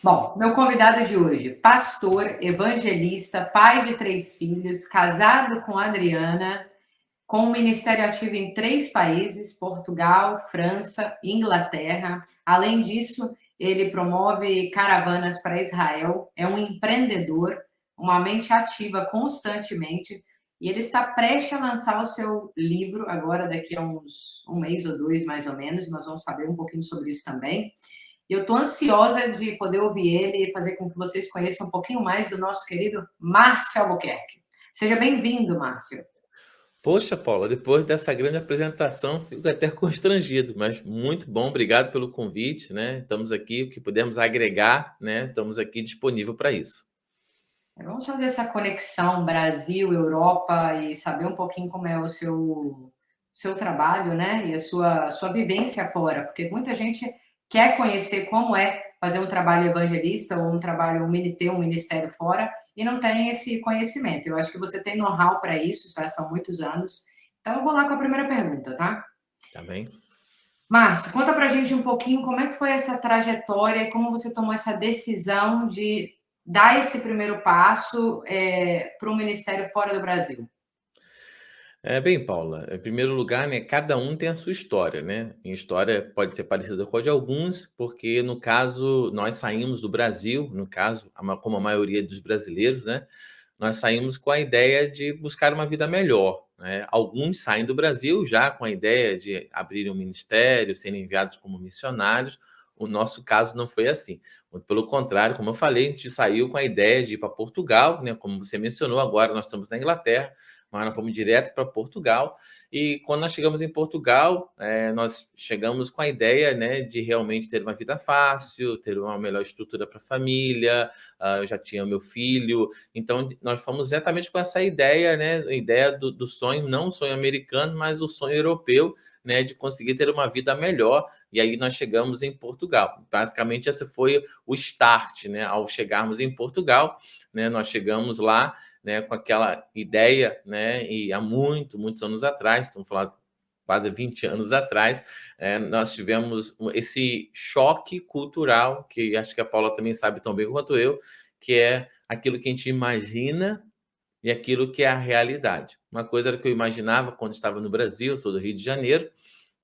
Bom, meu convidado de hoje, pastor, evangelista, pai de 3 filhos, casado com a Adriana, com um ministério ativo em 3 países: Portugal, França e Inglaterra. Além disso, ele promove caravanas para Israel, é um empreendedor, uma mente ativa constantemente, e ele está prestes a lançar o seu livro agora, daqui a um mês ou dois, mais ou menos. Nós vamos saber um pouquinho sobre isso também. Eu estou ansiosa de poder ouvir ele e fazer com que vocês conheçam um pouquinho mais do nosso querido Márcio Albuquerque. Seja bem-vindo, Márcio. Poxa, Paula, depois dessa grande apresentação, fico até constrangido, mas muito bom, obrigado pelo convite, né? Estamos aqui, o que pudermos agregar, né? Estamos aqui disponível para isso. Vamos fazer essa conexão Brasil-Europa e saber um pouquinho como é o seu trabalho, né? E a sua vivência fora, porque muita gente quer conhecer como é fazer um trabalho evangelista ou ter um ministério fora e não tem esse conhecimento. Eu acho que você tem know-how para isso, já são muitos anos. Então, eu vou lá com a primeira pergunta, tá? Tá bem? Márcio, conta pra gente um pouquinho como é que foi essa trajetória e como você tomou essa decisão de dar esse primeiro passo para um ministério fora do Brasil. Bem, Paula, em primeiro lugar, né, cada um tem a sua história, né? Minha história pode ser parecida com a de alguns, porque no caso nós saímos do Brasil, no caso, como a maioria dos brasileiros, né? Nós saímos com a ideia de buscar uma vida melhor, né? Alguns saem do Brasil já com a ideia de abrirem um ministério, serem enviados como missionários. O nosso caso não foi assim. Muito pelo contrário, como eu falei, a gente saiu com a ideia de ir para Portugal, né? Como você mencionou, agora nós estamos na Inglaterra, mas nós fomos direto para Portugal. E quando nós chegamos em Portugal, nós chegamos com a ideia, né, de realmente ter uma vida fácil, ter uma melhor estrutura para a família. Eu já tinha meu filho, então nós fomos exatamente com essa ideia, né, a ideia do sonho, não o sonho americano, mas o sonho europeu, né, de conseguir ter uma vida melhor. E aí nós chegamos em Portugal. Basicamente, esse foi o start, né? Ao chegarmos em Portugal, né, nós chegamos lá, né, com aquela ideia, né, e há muitos anos atrás, estamos falando quase 20 anos atrás, nós tivemos esse choque cultural, que acho que a Paula também sabe tão bem quanto eu, que é aquilo que a gente imagina e aquilo que é a realidade. Uma coisa era o que eu imaginava quando estava no Brasil, eu sou do Rio de Janeiro,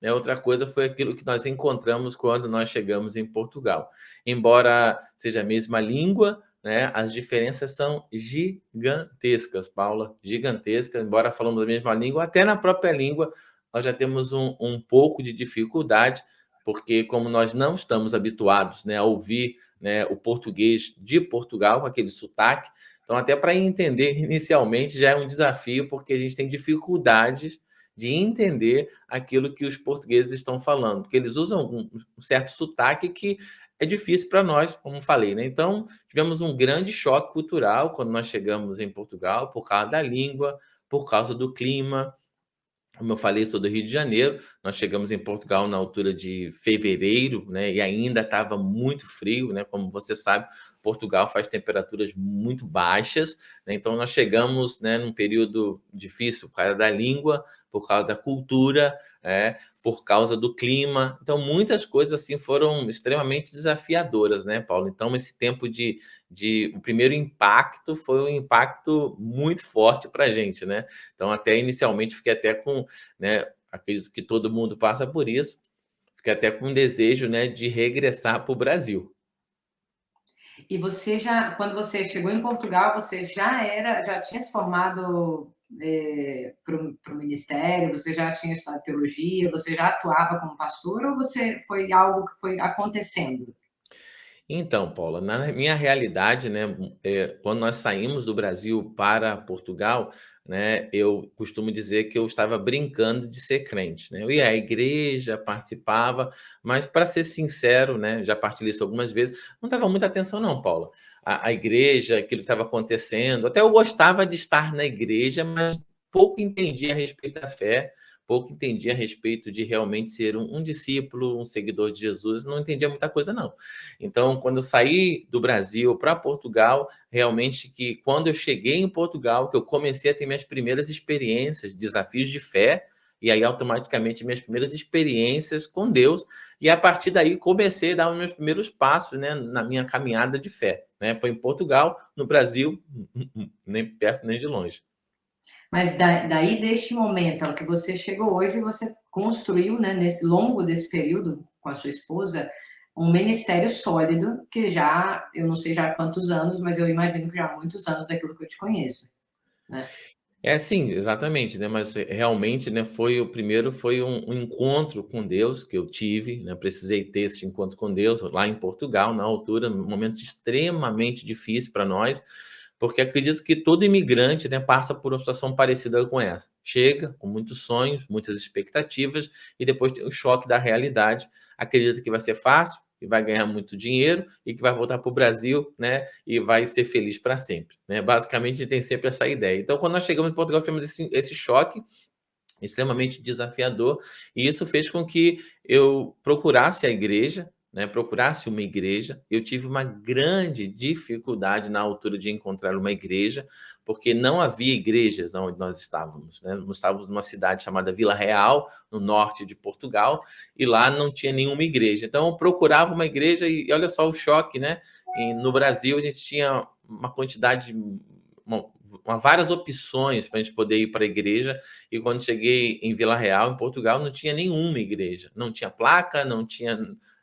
né? Outra coisa foi aquilo que nós encontramos quando nós chegamos em Portugal. Embora seja a mesma língua, né, as diferenças são gigantescas, Paula, gigantescas. Embora falamos a mesma língua, até na própria língua nós já temos um pouco de dificuldade, porque como nós não estamos habituados, né, a ouvir, né, o português de Portugal com aquele sotaque, então até para entender inicialmente já é um desafio, porque a gente tem dificuldades de entender aquilo que os portugueses estão falando, porque eles usam um certo sotaque que é difícil para nós, como falei, né? Então, tivemos um grande choque cultural quando nós chegamos em Portugal, por causa da língua, por causa do clima. Como eu falei, sou do Rio de Janeiro. Nós chegamos em Portugal na altura de fevereiro, né? E ainda estava muito frio, né? Como você sabe, Portugal faz temperaturas muito baixas, né? Então nós chegamos, né, num período difícil por causa da língua, por causa da cultura, por causa do clima. Então muitas coisas assim foram extremamente desafiadoras, né, Paulo? Então esse tempo o primeiro impacto foi um impacto muito forte para a gente, né? Então, até inicialmente, fiquei até com, né, acredito que todo mundo passa por isso, fiquei até com um desejo, né, de regressar para o Brasil. E você já, quando você chegou em Portugal, você já tinha se formado para o ministério, você já tinha estudado teologia, você já atuava como pastor ou você foi algo que foi acontecendo? Então, Paula, na minha realidade, né, quando nós saímos do Brasil para Portugal, né, eu costumo dizer que eu estava brincando de ser crente, né? Eu ia à igreja, participava, mas para ser sincero, né, já partilhei isso algumas vezes, não dava muita atenção não, Paula. A igreja, aquilo que estava acontecendo, até eu gostava de estar na igreja, mas pouco entendia a respeito da fé, pouco entendia a respeito de realmente ser um discípulo, um seguidor de Jesus, não entendia muita coisa não. Então, quando eu saí do Brasil para Portugal, realmente que quando eu cheguei em Portugal, que eu comecei a ter minhas primeiras experiências, desafios de fé, E aí, automaticamente, minhas primeiras experiências com Deus, e a partir daí comecei a dar os meus primeiros passos, né, na minha caminhada de fé, né? Foi em Portugal, no Brasil, nem perto nem de longe. Mas daí, deste momento ao que você chegou hoje, você construiu, né, nesse longo desse período com a sua esposa, um ministério sólido, que já, eu não sei já há quantos anos, mas eu imagino que já há muitos anos daquilo que eu te conheço, né? É, sim, exatamente, né, mas realmente, né, foi um encontro com Deus que eu tive, né, precisei ter esse encontro com Deus lá em Portugal, na altura, um momento extremamente difícil para nós, porque acredito que todo imigrante, né, passa por uma situação parecida com essa. Chega com muitos sonhos, muitas expectativas e depois tem o choque da realidade. Acredita que vai ser fácil, que vai ganhar muito dinheiro e que vai voltar para o Brasil, né, e vai ser feliz para sempre, né? Basicamente tem sempre essa ideia. Então, quando nós chegamos em Portugal, tivemos esse choque extremamente desafiador, e isso fez com que eu procurasse a igreja, né, procurasse uma igreja. Eu tive uma grande dificuldade na altura de encontrar uma igreja, porque não havia igrejas onde nós estávamos, né? Nós estávamos numa cidade chamada Vila Real, no norte de Portugal, e lá não tinha nenhuma igreja. Então eu procurava uma igreja e olha só o choque, né? No Brasil a gente tinha uma quantidade, várias opções para a gente poder ir para a igreja, e quando cheguei em Vila Real, em Portugal, não tinha nenhuma igreja. Não tinha placa, não tinha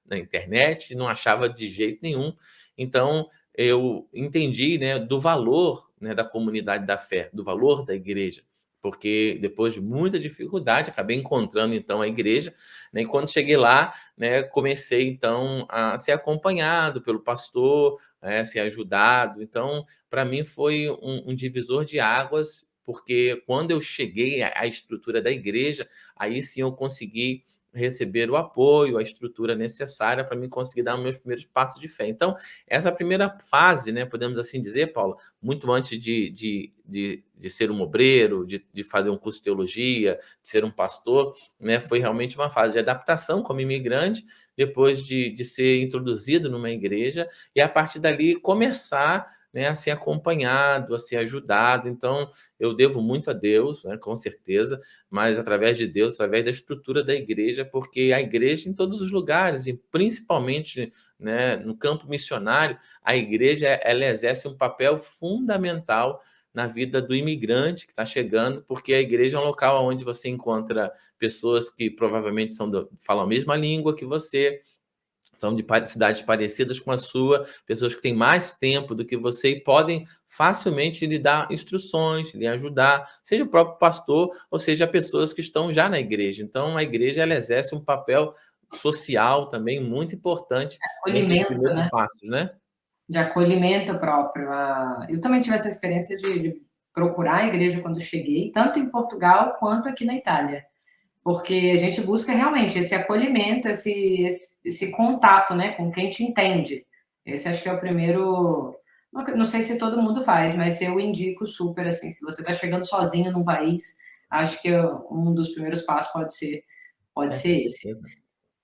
na internet, não achava de jeito nenhum. Então, eu entendi, né, do valor, né, da comunidade da fé, do valor da igreja, porque depois de muita dificuldade, acabei encontrando, então, a igreja, né, e quando cheguei lá, né, comecei, então, a ser acompanhado pelo pastor, né, ser ajudado. Então, para mim foi um divisor de águas, porque quando eu cheguei à estrutura da igreja, aí sim eu consegui receber o apoio, a estrutura necessária para mim conseguir dar os meus primeiros passos de fé. Então, essa primeira fase, né, podemos assim dizer, Paula, muito antes de ser um obreiro, de fazer um curso de teologia, de ser um pastor, né, foi realmente uma fase de adaptação como imigrante, depois de ser introduzido numa igreja, e a partir dali começar, né, a ser acompanhado, a ser ajudado. Então, eu devo muito a Deus, né, com certeza, mas através de Deus, através da estrutura da igreja, porque a igreja em todos os lugares, e principalmente, né, no campo missionário, a igreja ela exerce um papel fundamental na vida do imigrante que está chegando, porque a igreja é um local onde você encontra pessoas que provavelmente falam a mesma língua que você, são de cidades parecidas com a sua, pessoas que têm mais tempo do que você e podem facilmente lhe dar instruções, lhe ajudar, seja o próprio pastor ou seja pessoas que estão já na igreja. Então, a igreja ela exerce um papel social também muito importante nesses Acolhimento, primeiros né? passos, né? De acolhimento próprio. Eu também tive essa experiência de procurar a igreja quando cheguei, tanto em Portugal quanto aqui na Itália. Porque a gente busca realmente esse acolhimento, esse contato, né, com quem te entende. Esse acho que é o primeiro. Não sei se todo mundo faz, mas eu indico super assim. Se você está chegando sozinho num país, acho que um dos primeiros passos pode É, ser com esse. certeza.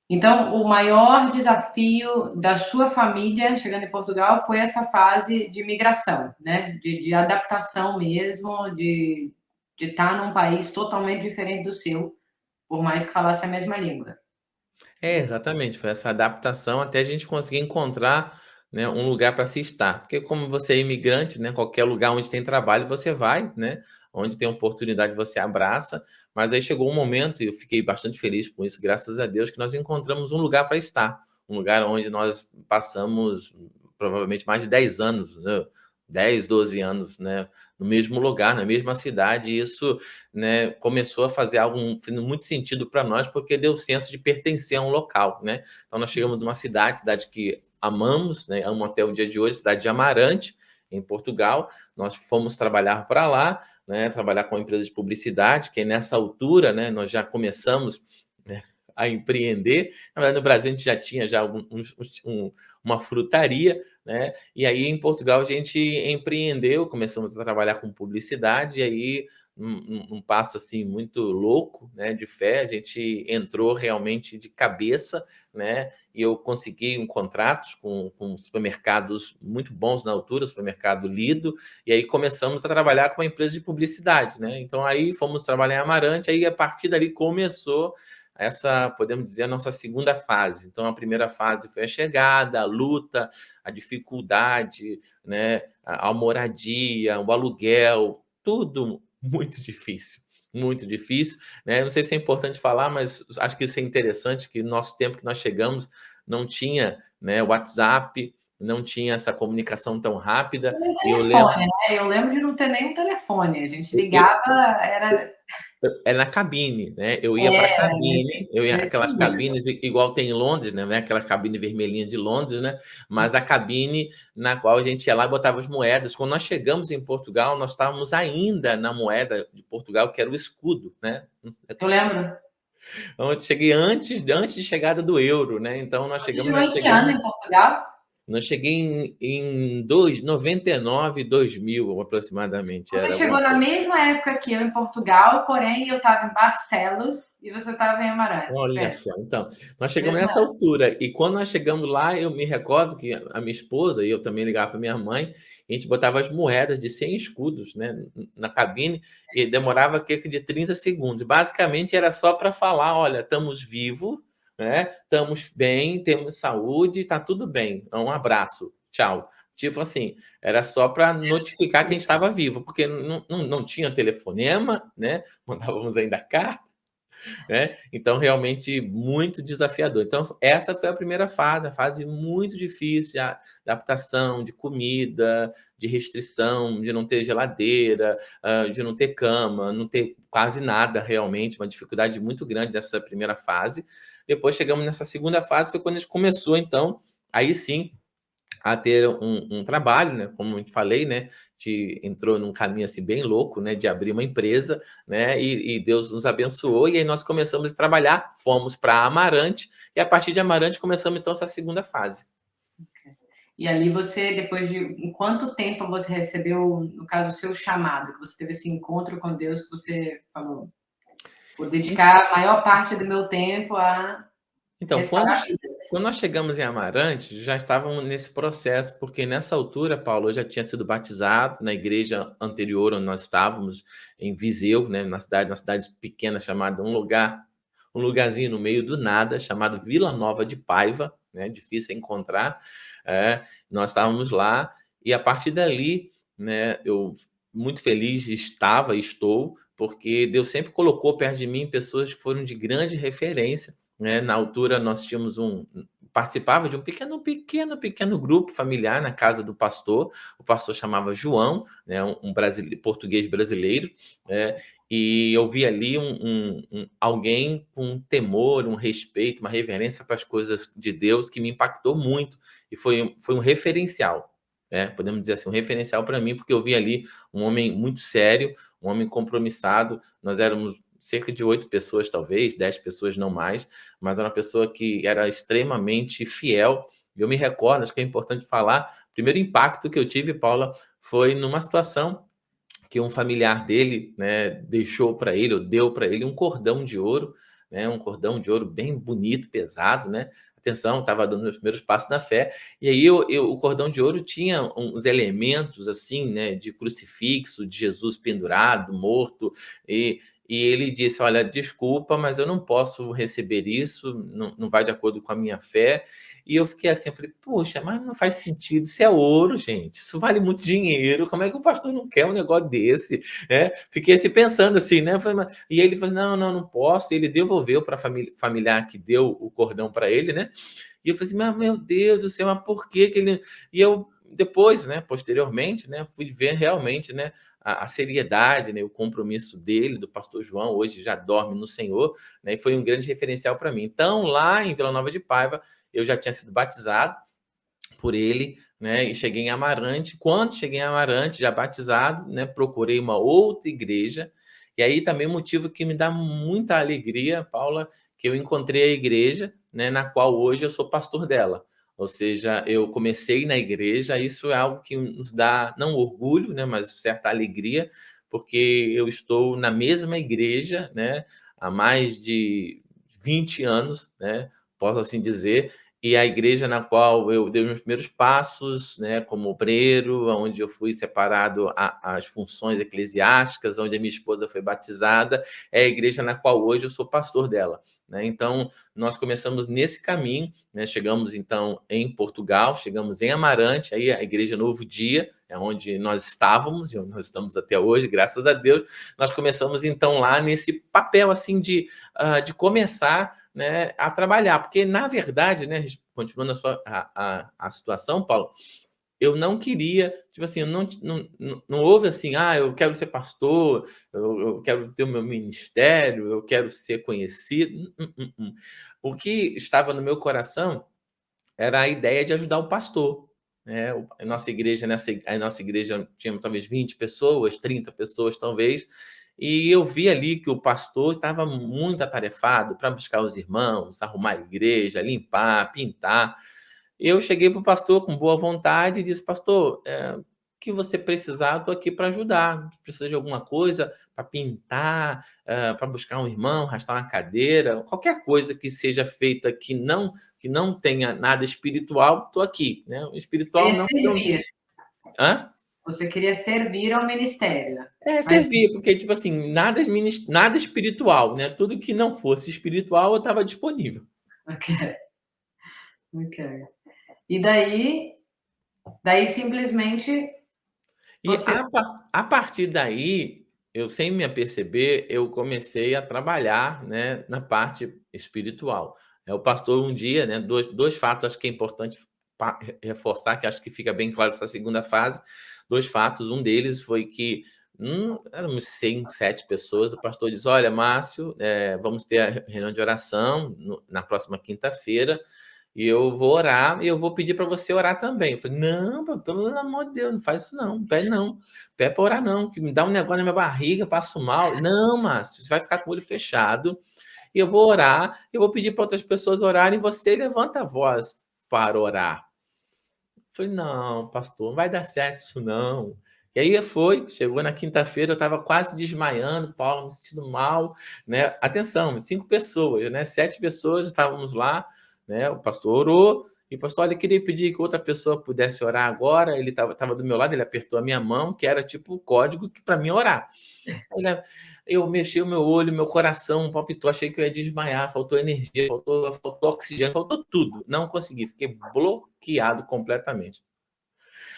Então, o maior desafio da sua família chegando em Portugal foi essa fase de migração, né? De adaptação mesmo, de estar num país totalmente diferente do seu, por mais que falasse a mesma língua. É, exatamente, foi essa adaptação até a gente conseguir encontrar, né, um lugar para se estar. Porque como você é imigrante, né, qualquer lugar onde tem trabalho você vai, né, onde tem oportunidade você abraça, mas aí chegou um momento, e eu fiquei bastante feliz com isso, graças a Deus, que nós encontramos um lugar para estar, um lugar onde nós passamos provavelmente mais de 10 anos, né, 10, 12 anos, né, no mesmo lugar, na mesma cidade, e isso, né, começou a fazer algo fazendo muito sentido para nós, porque deu senso de pertencer a um local, né? Então nós chegamos numa cidade que amamos, né? Amo até o dia de hoje, cidade de Amarante, em Portugal. Nós fomos trabalhar para lá, né? Trabalhar com uma empresa de publicidade, que nessa altura, né? Nós já começamos, né, a empreender. Na verdade, no Brasil a gente já tinha uma frutaria, né? E aí em Portugal a gente empreendeu, começamos a trabalhar com publicidade, e aí num passo assim muito louco, né, de fé. A gente entrou realmente de cabeça, né, e eu consegui contratos com supermercados muito bons na altura, supermercado Lido, e aí começamos a trabalhar com uma empresa de publicidade, né? Então aí fomos trabalhar em Amarante, aí a partir dali começou essa, podemos dizer, a nossa segunda fase. Então a primeira fase foi a chegada, a luta, a dificuldade, né, a moradia, o aluguel, tudo muito difícil. Muito difícil, né? Não sei se é importante falar, mas acho que isso é interessante, que no nosso tempo que nós chegamos não tinha, né, WhatsApp, não tinha essa comunicação tão rápida. Nem E eu lembro, telefone, né? Eu lembro de não ter nenhum telefone. A gente eu, ligava, era, é na cabine, né? Eu ia para a era cabine, eu ia nesse aquelas nível. cabines igual tem em Londres, né? Aquela cabine vermelhinha de Londres, né? Mas a cabine na qual a gente ia lá e botava as moedas. Quando nós chegamos em Portugal, nós estávamos ainda na moeda de Portugal, que era o escudo, né? Eu lembro. Então, eu cheguei antes de chegada do euro, né? Então Você chegou em que ano em Portugal? nós cheguei em 99, 2000 aproximadamente, Você era chegou alguma na coisa. mesma época que eu em Portugal, porém eu estava em Barcelos e você estava em Amarante. Olha Perto. só, então, nós chegamos Mesma nessa altura, e quando nós chegamos lá, eu me recordo que a minha esposa e eu também ligava para minha mãe, a gente botava as moedas de 100 escudos, né, na cabine, e demorava cerca de 30 segundos. Basicamente era só para falar, olha, estamos vivos, né, estamos bem, temos saúde, está tudo bem, um abraço, tchau. Tipo assim, era só para notificar que a gente estava vivo, porque não tinha telefonema, né, mandávamos ainda carta, né? Então, realmente muito desafiador. Então, essa foi a primeira fase, a fase muito difícil, a adaptação de comida, de restrição, de não ter geladeira, de não ter cama, não ter quase nada realmente, uma dificuldade muito grande dessa primeira fase. Depois chegamos nessa segunda fase, foi quando a gente começou, então, aí sim, a ter um trabalho, né? Como eu te falei, né? Te entrou num caminho assim bem louco, né? De abrir uma empresa, né? E Deus nos abençoou e aí nós começamos a trabalhar, fomos para Amarante e a partir de Amarante começamos então essa segunda fase. E ali você, depois de em quanto tempo você recebeu, no caso, o seu chamado, que você teve esse encontro com Deus, que você falou, vou dedicar a maior parte do meu tempo a Então, restaurar vidas. quando nós chegamos em Amarante, já estávamos nesse processo, porque nessa altura, Paulo, eu já tinha sido batizado na igreja anterior onde nós estávamos, em Viseu, né, uma cidade pequena chamada um lugarzinho no meio do nada, chamado Vila Nova de Paiva, né, difícil encontrar. Nós estávamos lá e a partir dali, né, eu muito feliz estava e estou, porque Deus sempre colocou perto de mim pessoas que foram de grande referência, né? Na altura nós tínhamos participava de um pequeno grupo familiar na casa do pastor. O pastor chamava João, né? Um brasileiro, português brasileiro, né? E eu vi ali alguém com um temor, um respeito, uma reverência para as coisas de Deus que me impactou muito e foi um referencial. Né? Podemos dizer assim, um referencial para mim, porque eu vi ali um homem muito sério, um homem compromissado. Nós éramos cerca de 8 pessoas, talvez, 10 pessoas, não mais, mas era uma pessoa que era extremamente fiel. E eu me recordo, acho que é importante falar, o primeiro impacto que eu tive, Paula, foi numa situação que um familiar dele, né, deixou para ele, ou deu para ele um cordão de ouro, né, um cordão de ouro bem bonito, pesado, né? Atenção, estava dando meus primeiros passos na fé, e aí o cordão de ouro tinha uns elementos assim, né, de crucifixo, de Jesus pendurado, morto, e ele disse: Olha, desculpa, mas eu não posso receber isso, não vai de acordo com a minha fé. E eu fiquei assim, eu falei, poxa, mas não faz sentido, isso é ouro, gente, isso vale muito dinheiro, como é que o pastor não quer um negócio desse? Fiquei assim, pensando assim, né? E ele falou, não posso, e ele devolveu para a familiar que deu o cordão para ele, né? E eu falei assim, mas, meu Deus do céu, mas por que ele... E eu, depois, né, posteriormente, né, fui ver realmente, né, a seriedade, né, o compromisso dele, do pastor João, hoje já dorme no Senhor, né, e foi um grande referencial para mim. Então, lá em Vila Nova de Paiva, eu já tinha sido batizado por ele, né, e cheguei em Amarante. Quando cheguei em Amarante, já batizado, né, procurei uma outra igreja, e aí também um motivo que me dá muita alegria, Paula, que eu encontrei a igreja, né, na qual hoje eu sou pastor dela. Ou seja, eu comecei na igreja, isso é algo que nos dá, não orgulho, né, mas certa alegria, porque eu estou na mesma igreja, né, há mais de 20 anos, né, posso assim dizer, e a igreja na qual eu dei meus primeiros passos, né, como obreiro, onde eu fui separado as funções eclesiásticas, onde a minha esposa foi batizada, é a igreja na qual hoje eu sou pastor dela, né? Então, nós começamos nesse caminho, né? Chegamos, então, em Portugal, chegamos em Amarante, aí a Igreja Novo Dia, é onde nós estávamos, e onde nós estamos até hoje, graças a Deus. Nós começamos, então, lá nesse papel, assim, de começar, né, a trabalhar, porque na verdade, né, continuando a situação, Paulo, eu não queria, tipo assim, não houve assim, eu quero ser pastor, eu quero ter o meu ministério, eu quero ser conhecido. O que estava no meu coração era a ideia de ajudar o pastor, né? A nossa igreja tinha talvez 20 pessoas, 30 pessoas talvez, e eu vi ali que o pastor estava muito atarefado para buscar os irmãos, arrumar a igreja, limpar, pintar. Eu cheguei para o pastor com boa vontade e disse: pastor, o que você precisar, eu estou aqui para ajudar. Precisa de alguma coisa para pintar, para buscar um irmão, arrastar uma cadeira, qualquer coisa que seja feita que não tenha nada espiritual, estou aqui. Né? O espiritual Queria não. servir. Hã? Você queria servir ao ministério. Mas Servir, porque, tipo assim, nada espiritual, né? Tudo que não fosse espiritual, eu estava disponível. ok, ok. E daí simplesmente E você. a partir daí, eu sem me aperceber, eu comecei a trabalhar, né, na parte espiritual. O pastor um dia, né, dois fatos acho que é importante reforçar, que acho que fica bem claro essa segunda fase. 2 fatos, um deles foi que, éramos 5, 7 pessoas, o pastor diz: "Olha, Márcio, vamos ter a reunião de oração na próxima quinta-feira, e eu vou orar e eu vou pedir para você orar também". Eu falei: "Não, pelo amor de Deus, não faz isso não, pede não, pede para orar não, que me dá um negócio na minha barriga, passo mal". "Não, Márcio, você vai ficar com o olho fechado e eu vou orar, eu vou pedir para outras pessoas orarem e você levanta a voz para orar". Eu falei: "Não, pastor, não vai dar certo isso não". E aí chegou na quinta-feira, eu estava quase desmaiando, Paulo, me sentindo mal, né. Atenção, 5 pessoas, né, 7 pessoas estávamos lá, né, o pastor orou, e o pastor: "Olha, eu queria pedir que outra pessoa pudesse orar agora", ele estava do meu lado, ele apertou a minha mão, que era tipo o código que para mim orar. Olha, eu mexi o meu olho, meu coração palpitou, achei que eu ia desmaiar, faltou energia, faltou oxigênio, faltou tudo. Não consegui, fiquei bloqueado completamente.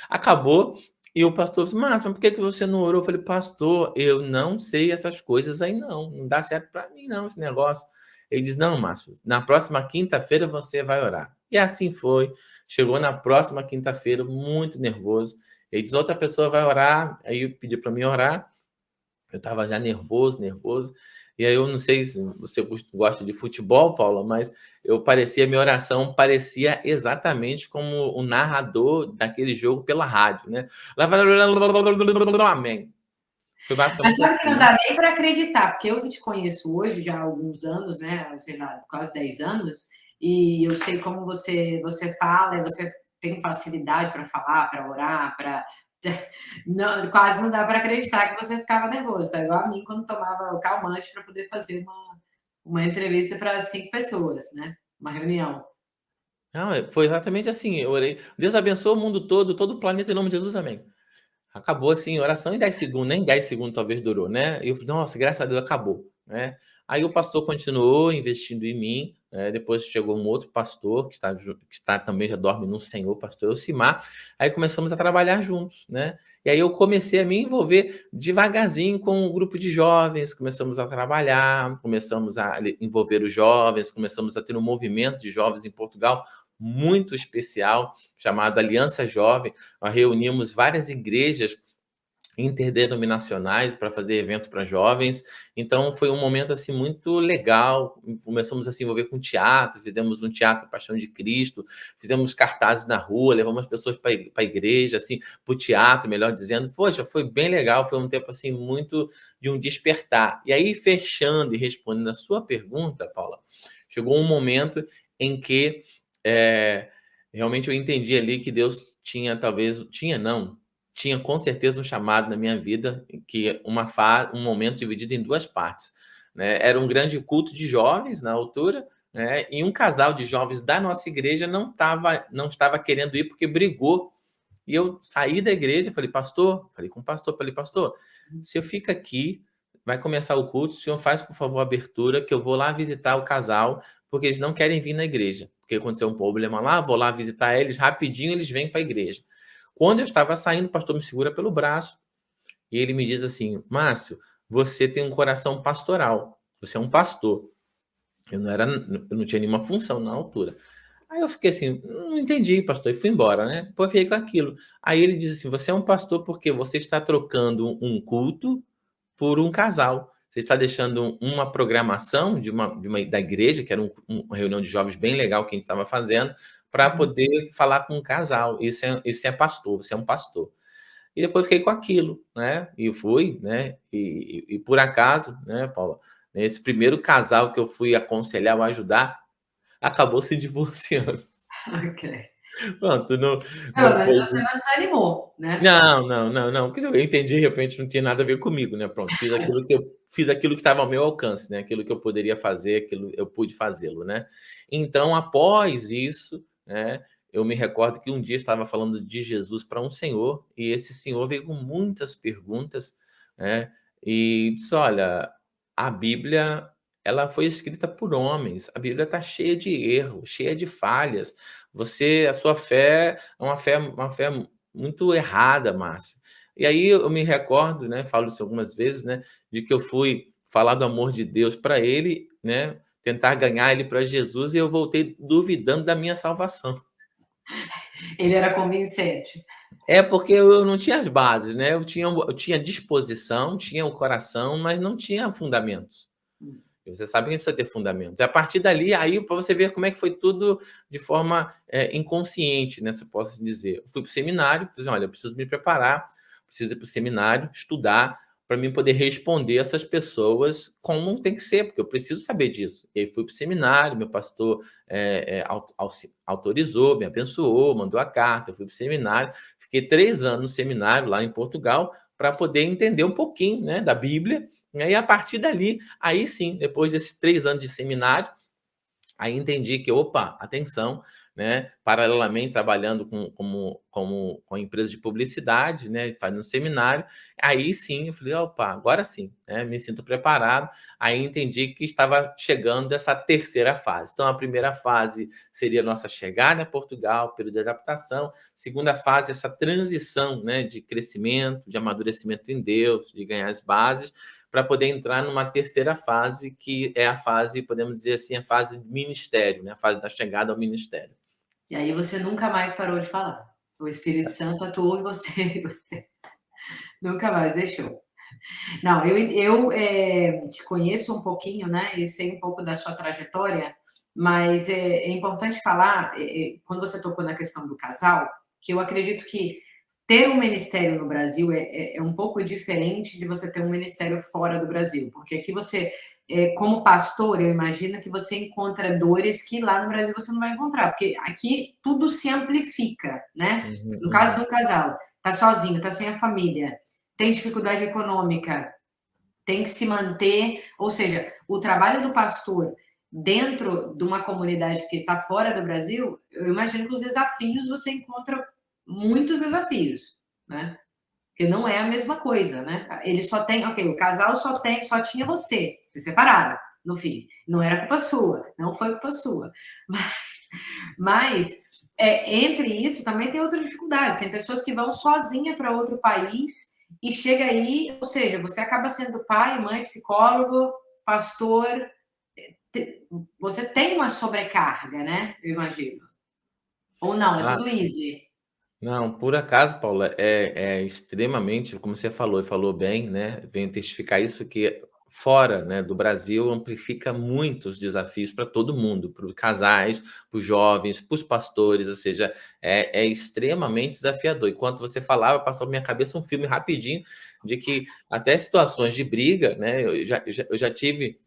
Acabou, e o pastor disse: "Márcio, mas por que você não orou?" Eu falei: "Pastor, eu não sei essas coisas aí não, não dá certo para mim não esse negócio". Ele diz: "Não, Márcio, na próxima quinta-feira você vai orar". E assim foi. Chegou na próxima quinta-feira, muito nervoso. Ele diz: "Outra pessoa vai orar", aí pediu para mim orar. Eu estava já nervoso, nervoso. E aí eu não sei se você gosta de futebol, Paula, mas minha oração parecia exatamente como o narrador daquele jogo pela rádio, né? Amém. Foi Mas basicamente sabe que não assim. dá nem para acreditar, porque eu que te conheço hoje já há alguns anos, né, sei lá, quase 10 anos, e eu sei como você fala, e você tem facilidade para falar, para orar, para não, quase não dá para acreditar que você ficava nervoso, tá igual a mim quando tomava o calmante para poder fazer uma entrevista para 5 pessoas, né, uma reunião. Não, foi exatamente assim. Eu orei. Deus abençoe o mundo todo o planeta em nome de Jesus, amém. Acabou assim, oração em 10 segundos, nem 10 segundos talvez durou, né? E eu falei: "Nossa, graças a Deus acabou", né. Aí o pastor continuou investindo em mim, depois chegou um outro pastor que está também já dorme no Senhor, o pastor Elcimar, aí começamos a trabalhar juntos, né. E aí eu comecei a me envolver devagarzinho com o grupo de jovens, começamos a trabalhar, começamos a envolver os jovens, começamos a ter um movimento de jovens em Portugal muito especial, chamado Aliança Jovem. Nós reunimos várias igrejas interdenominacionais para fazer eventos para jovens. Então foi um momento assim muito legal. Começamos a se envolver com teatro, fizemos um teatro Paixão de Cristo, fizemos cartazes na rua, levamos as pessoas para a igreja, assim, para o teatro, melhor dizendo. Poxa, foi bem legal, foi um tempo assim muito de um despertar. E aí, fechando e respondendo a sua pergunta, Paula, chegou um momento em que realmente eu entendi ali que Deus tinha, talvez, tinha não, tinha com certeza um chamado na minha vida, que um momento dividido em duas partes, né? Era um grande culto de jovens na altura, né? E um casal de jovens da nossa igreja não estava querendo ir porque brigou. E eu saí da igreja, falei, pastor, falei com o pastor, falei, pastor, se eu fico aqui, vai começar o culto, o senhor faz, por favor, a abertura, que eu vou lá visitar o casal, porque eles não querem vir na igreja, porque aconteceu um problema lá, vou lá visitar eles, rapidinho eles vêm para a igreja. Quando eu estava saindo, o pastor me segura pelo braço, e ele me diz assim, Márcio, você tem um coração pastoral, você é um pastor. Eu não tinha nenhuma função na altura. Aí eu fiquei assim, não entendi, pastor, e fui embora, né? Pô, fiquei com aquilo. Aí ele diz assim: você é um pastor porque você está trocando um culto por um casal. Você está deixando uma programação da igreja, que era uma reunião de jovens bem legal que a gente estava fazendo, para poder falar com um casal. Isso é pastor, você é um pastor. E depois fiquei com aquilo, né? E fui, né? E por acaso, né, Paula, esse primeiro casal que eu fui aconselhar ou ajudar acabou se divorciando. Ok. Pronto, não, Pelo não menos foi. você não desanimou, né? Não, não, não, não. Porque eu entendi, de repente não tinha nada a ver comigo, né? Pronto, fiz aquilo que estava ao meu alcance, né? Aquilo que eu poderia fazer, aquilo eu pude fazê-lo, né? Então, após isso, né? Eu me recordo que um dia estava falando de Jesus para um senhor e esse senhor veio com muitas perguntas, né? E disse: Olha, a Bíblia ela foi escrita por homens. A Bíblia está cheia de erros, cheia de falhas. A sua fé é uma fé muito errada, Márcio. E aí eu me recordo, né, falo isso algumas vezes, né, de que eu fui falar do amor de Deus para ele, né, tentar ganhar ele para Jesus e eu voltei duvidando da minha salvação. Ele era convincente. É porque eu não tinha as bases, né? Eu tinha disposição, tinha o coração, mas não tinha fundamentos. E você sabe que a gente precisa ter fundamentos. E a partir dali, aí para você ver como é que foi tudo de forma inconsciente, né? Se eu posso dizer. Eu fui para o seminário, falei assim, olha, eu preciso me preparar, preciso ir para o seminário, estudar, para mim poder responder essas pessoas como tem que ser, porque eu preciso saber disso. E aí fui para o seminário, meu pastor autorizou, me abençoou, mandou a carta, eu fui para o seminário, fiquei 3 anos no seminário lá em Portugal, para poder entender um pouquinho, né, da Bíblia, e a partir dali, aí sim, depois desses 3 anos de seminário, aí entendi que, opa, atenção, né? Paralelamente trabalhando com empresa de publicidade, né? Fazendo seminário, aí sim, eu falei, opa, agora sim, né? Me sinto preparado. Aí entendi que estava chegando essa terceira fase. Então, a primeira fase seria a nossa chegada a Portugal, período de adaptação. Segunda fase, essa transição, né? De crescimento, de amadurecimento em Deus, de ganhar as bases para poder entrar numa terceira fase, que é a fase, podemos dizer assim, a fase de ministério, né? A fase da chegada ao ministério. E aí você nunca mais parou de falar. O Espírito Santo atuou em você e você nunca mais deixou. Não, eu te conheço um pouquinho, né? E sei um pouco da sua trajetória, mas é importante falar, quando você tocou na questão do casal, que eu acredito que ter um ministério no Brasil é um pouco diferente de você ter um ministério fora do Brasil, porque aqui você, como pastor, eu imagino que você encontra dores que lá no Brasil você não vai encontrar, porque aqui tudo se amplifica, né? Uhum, No caso uhum. do casal, tá sozinho, tá sem a família, tem dificuldade econômica, tem que se manter, ou seja, o trabalho do pastor dentro de uma comunidade que está fora do Brasil, eu imagino que os desafios você encontra muitos desafios, né? Porque não é a mesma coisa, né? Ele só tem, ok, o casal só tinha você, se separaram no fim. Não era culpa sua, não foi culpa sua. Mas entre isso também tem outras dificuldades. Tem pessoas que vão sozinha para outro país e chega aí, ou seja, você acaba sendo pai, mãe, psicólogo, pastor, você tem uma sobrecarga, né? Eu imagino. Ou não, é Ah, tudo easy. não, por acaso, Paula, é extremamente, como você falou, e falou bem, né? Venho testificar isso, que fora, né, do Brasil amplifica muito os desafios para todo mundo, para os casais, para os jovens, para os pastores, ou seja, é extremamente desafiador. Enquanto você falava, passou na minha cabeça um filme rapidinho de que até situações de briga, né? Eu já tive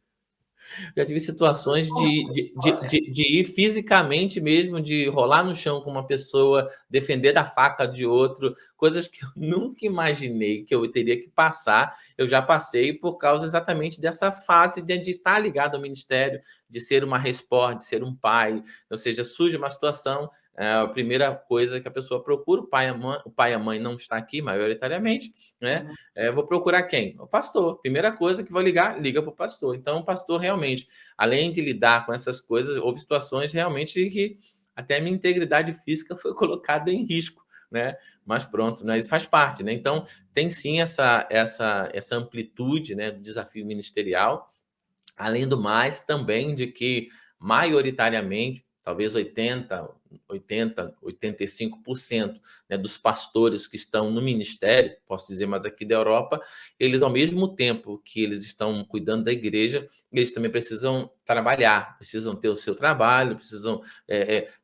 Já tive situações de ir fisicamente mesmo, de rolar no chão com uma pessoa, defender da faca de outro, coisas que eu nunca imaginei que eu teria que passar, eu já passei por causa exatamente dessa fase de estar ligado ao ministério, de ser uma resposta, de ser um pai, ou seja, surge uma situação, a primeira coisa que a pessoa procura, o pai e a mãe não está aqui, maioritariamente, né? Vou procurar quem? O pastor. Primeira coisa que vou ligar, liga para o pastor. Então, o pastor realmente, além de lidar com essas coisas, houve situações realmente que até a minha integridade física foi colocada em risco, né? Mas pronto, né? Isso faz parte, né? Então, tem sim essa amplitude, né, do desafio ministerial. Além do mais, também de que, maioritariamente, talvez 85%, né, dos pastores que estão no ministério, posso dizer mais aqui da Europa, eles, ao mesmo tempo que eles estão cuidando da igreja, eles também precisam trabalhar, precisam ter o seu trabalho, precisam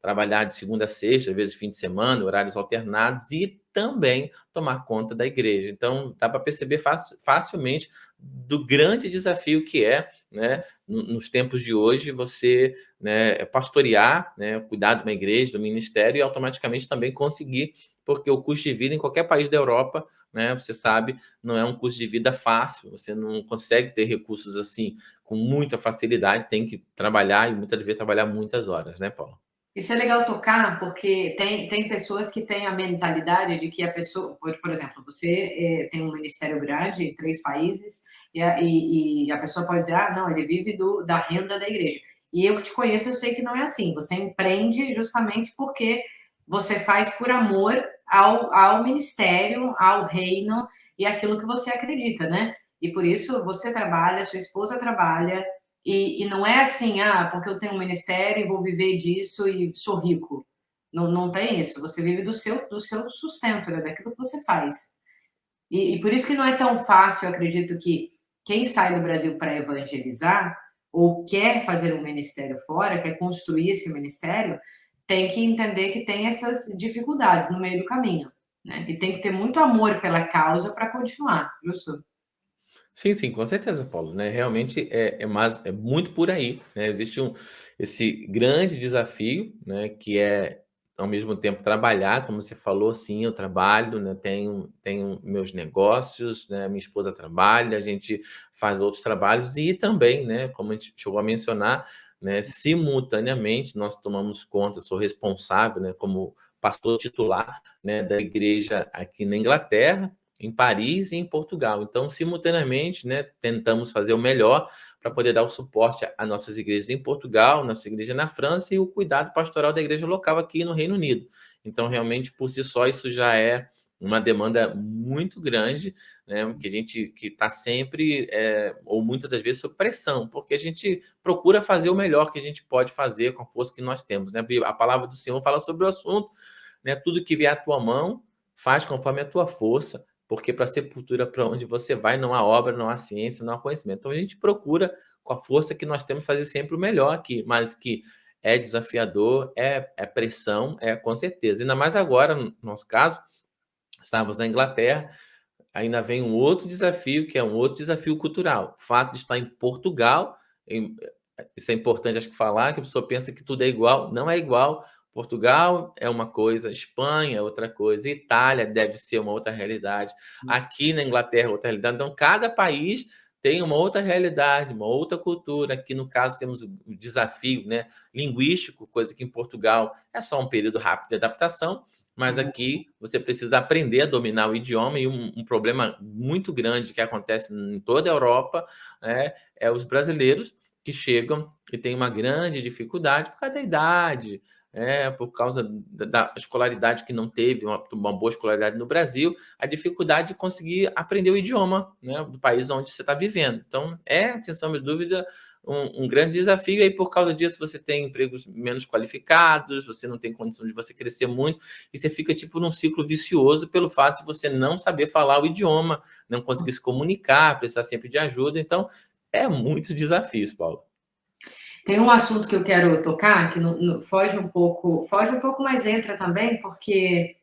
trabalhar de segunda a sexta, às vezes fim de semana, horários alternados, e também tomar conta da igreja. Então, dá para perceber facilmente do grande desafio que é, né, nos tempos de hoje, você, né, pastorear, né, cuidar de uma igreja, do ministério, e automaticamente também conseguir, porque o custo de vida em qualquer país da Europa, né, você sabe, não é um custo de vida fácil, você não consegue ter recursos assim com muita facilidade, tem que trabalhar e muitas vezes trabalhar muitas horas, né, Paulo? Isso é legal tocar, porque tem pessoas que têm a mentalidade de que a pessoa, por exemplo, você tem um ministério grande em 3 países, e a pessoa pode dizer, ah, não, ele vive da renda da igreja. E eu que te conheço, eu sei que não é assim. Você empreende justamente porque você faz por amor ao ministério, ao reino e aquilo que você acredita, né? E por isso você trabalha, sua esposa trabalha, e não é assim, ah, porque eu tenho um ministério e vou viver disso e sou rico. Não, não tem isso. Você vive do seu sustento, né? Daquilo que você faz. E por isso que não é tão fácil, eu acredito que quem sai do Brasil para evangelizar ou quer fazer um ministério fora, quer construir esse ministério, tem que entender que tem essas dificuldades no meio do caminho, né? E tem que ter muito amor pela causa para continuar, justo? Sim, sim, com certeza, Paulo, né? Realmente é muito por aí, né? Existe esse grande desafio, né? Que é ao mesmo tempo trabalhar, como você falou, sim, eu trabalho, né? Tenho meus negócios, né? Minha esposa trabalha, a gente faz outros trabalhos e também, né? Como a gente chegou a mencionar, né? Simultaneamente nós tomamos conta, sou responsável, né? Como pastor titular, né? Da igreja aqui na Inglaterra, em Paris e em Portugal. Então, simultaneamente, né, tentamos fazer o melhor para poder dar o suporte a nossas igrejas em Portugal, nossa igreja na França e o cuidado pastoral da igreja local aqui no Reino Unido. Então, realmente, por si só, isso já é uma demanda muito grande, né, que a gente que está sempre, ou muitas das vezes, sob pressão, porque a gente procura fazer o melhor que a gente pode fazer com a força que nós temos. Né? A palavra do Senhor fala sobre o assunto, né? Tudo que vier à tua mão, faz conforme a tua força, porque para a sepultura para onde você vai não há obra, não há ciência, não há conhecimento. Então a gente procura, com a força que nós temos, fazer sempre o melhor aqui, mas que é desafiador, é pressão, é com certeza. Ainda mais agora, no nosso caso, estávamos na Inglaterra, ainda vem um outro desafio, que é um outro desafio cultural. O fato de estar em Portugal, isso é importante, acho que falar, que a pessoa pensa que tudo é igual, não é igual. Portugal é uma coisa, Espanha é outra coisa, Itália deve ser uma outra realidade, aqui na Inglaterra é outra realidade. Então, cada país tem uma outra realidade, uma outra cultura. Aqui, no caso, temos o desafio, né, linguístico, coisa que em Portugal é só um período rápido de adaptação, mas aqui você precisa aprender a dominar o idioma, e um problema muito grande que acontece em toda a Europa, né, é os brasileiros que chegam e têm uma grande dificuldade por causa da idade, por causa da escolaridade que não teve, uma boa escolaridade no Brasil, a dificuldade de conseguir aprender o idioma, né, do país onde você está vivendo. Então, sem sombra de dúvida, um grande desafio, e aí por causa disso você tem empregos menos qualificados, você não tem condição de você crescer muito, e você fica tipo num ciclo vicioso pelo fato de você não saber falar o idioma, não conseguir se comunicar, precisar sempre de ajuda. Então, é muitos desafios, Paulo. Tem um assunto que eu quero tocar, que foge um pouco, mas entra também, porque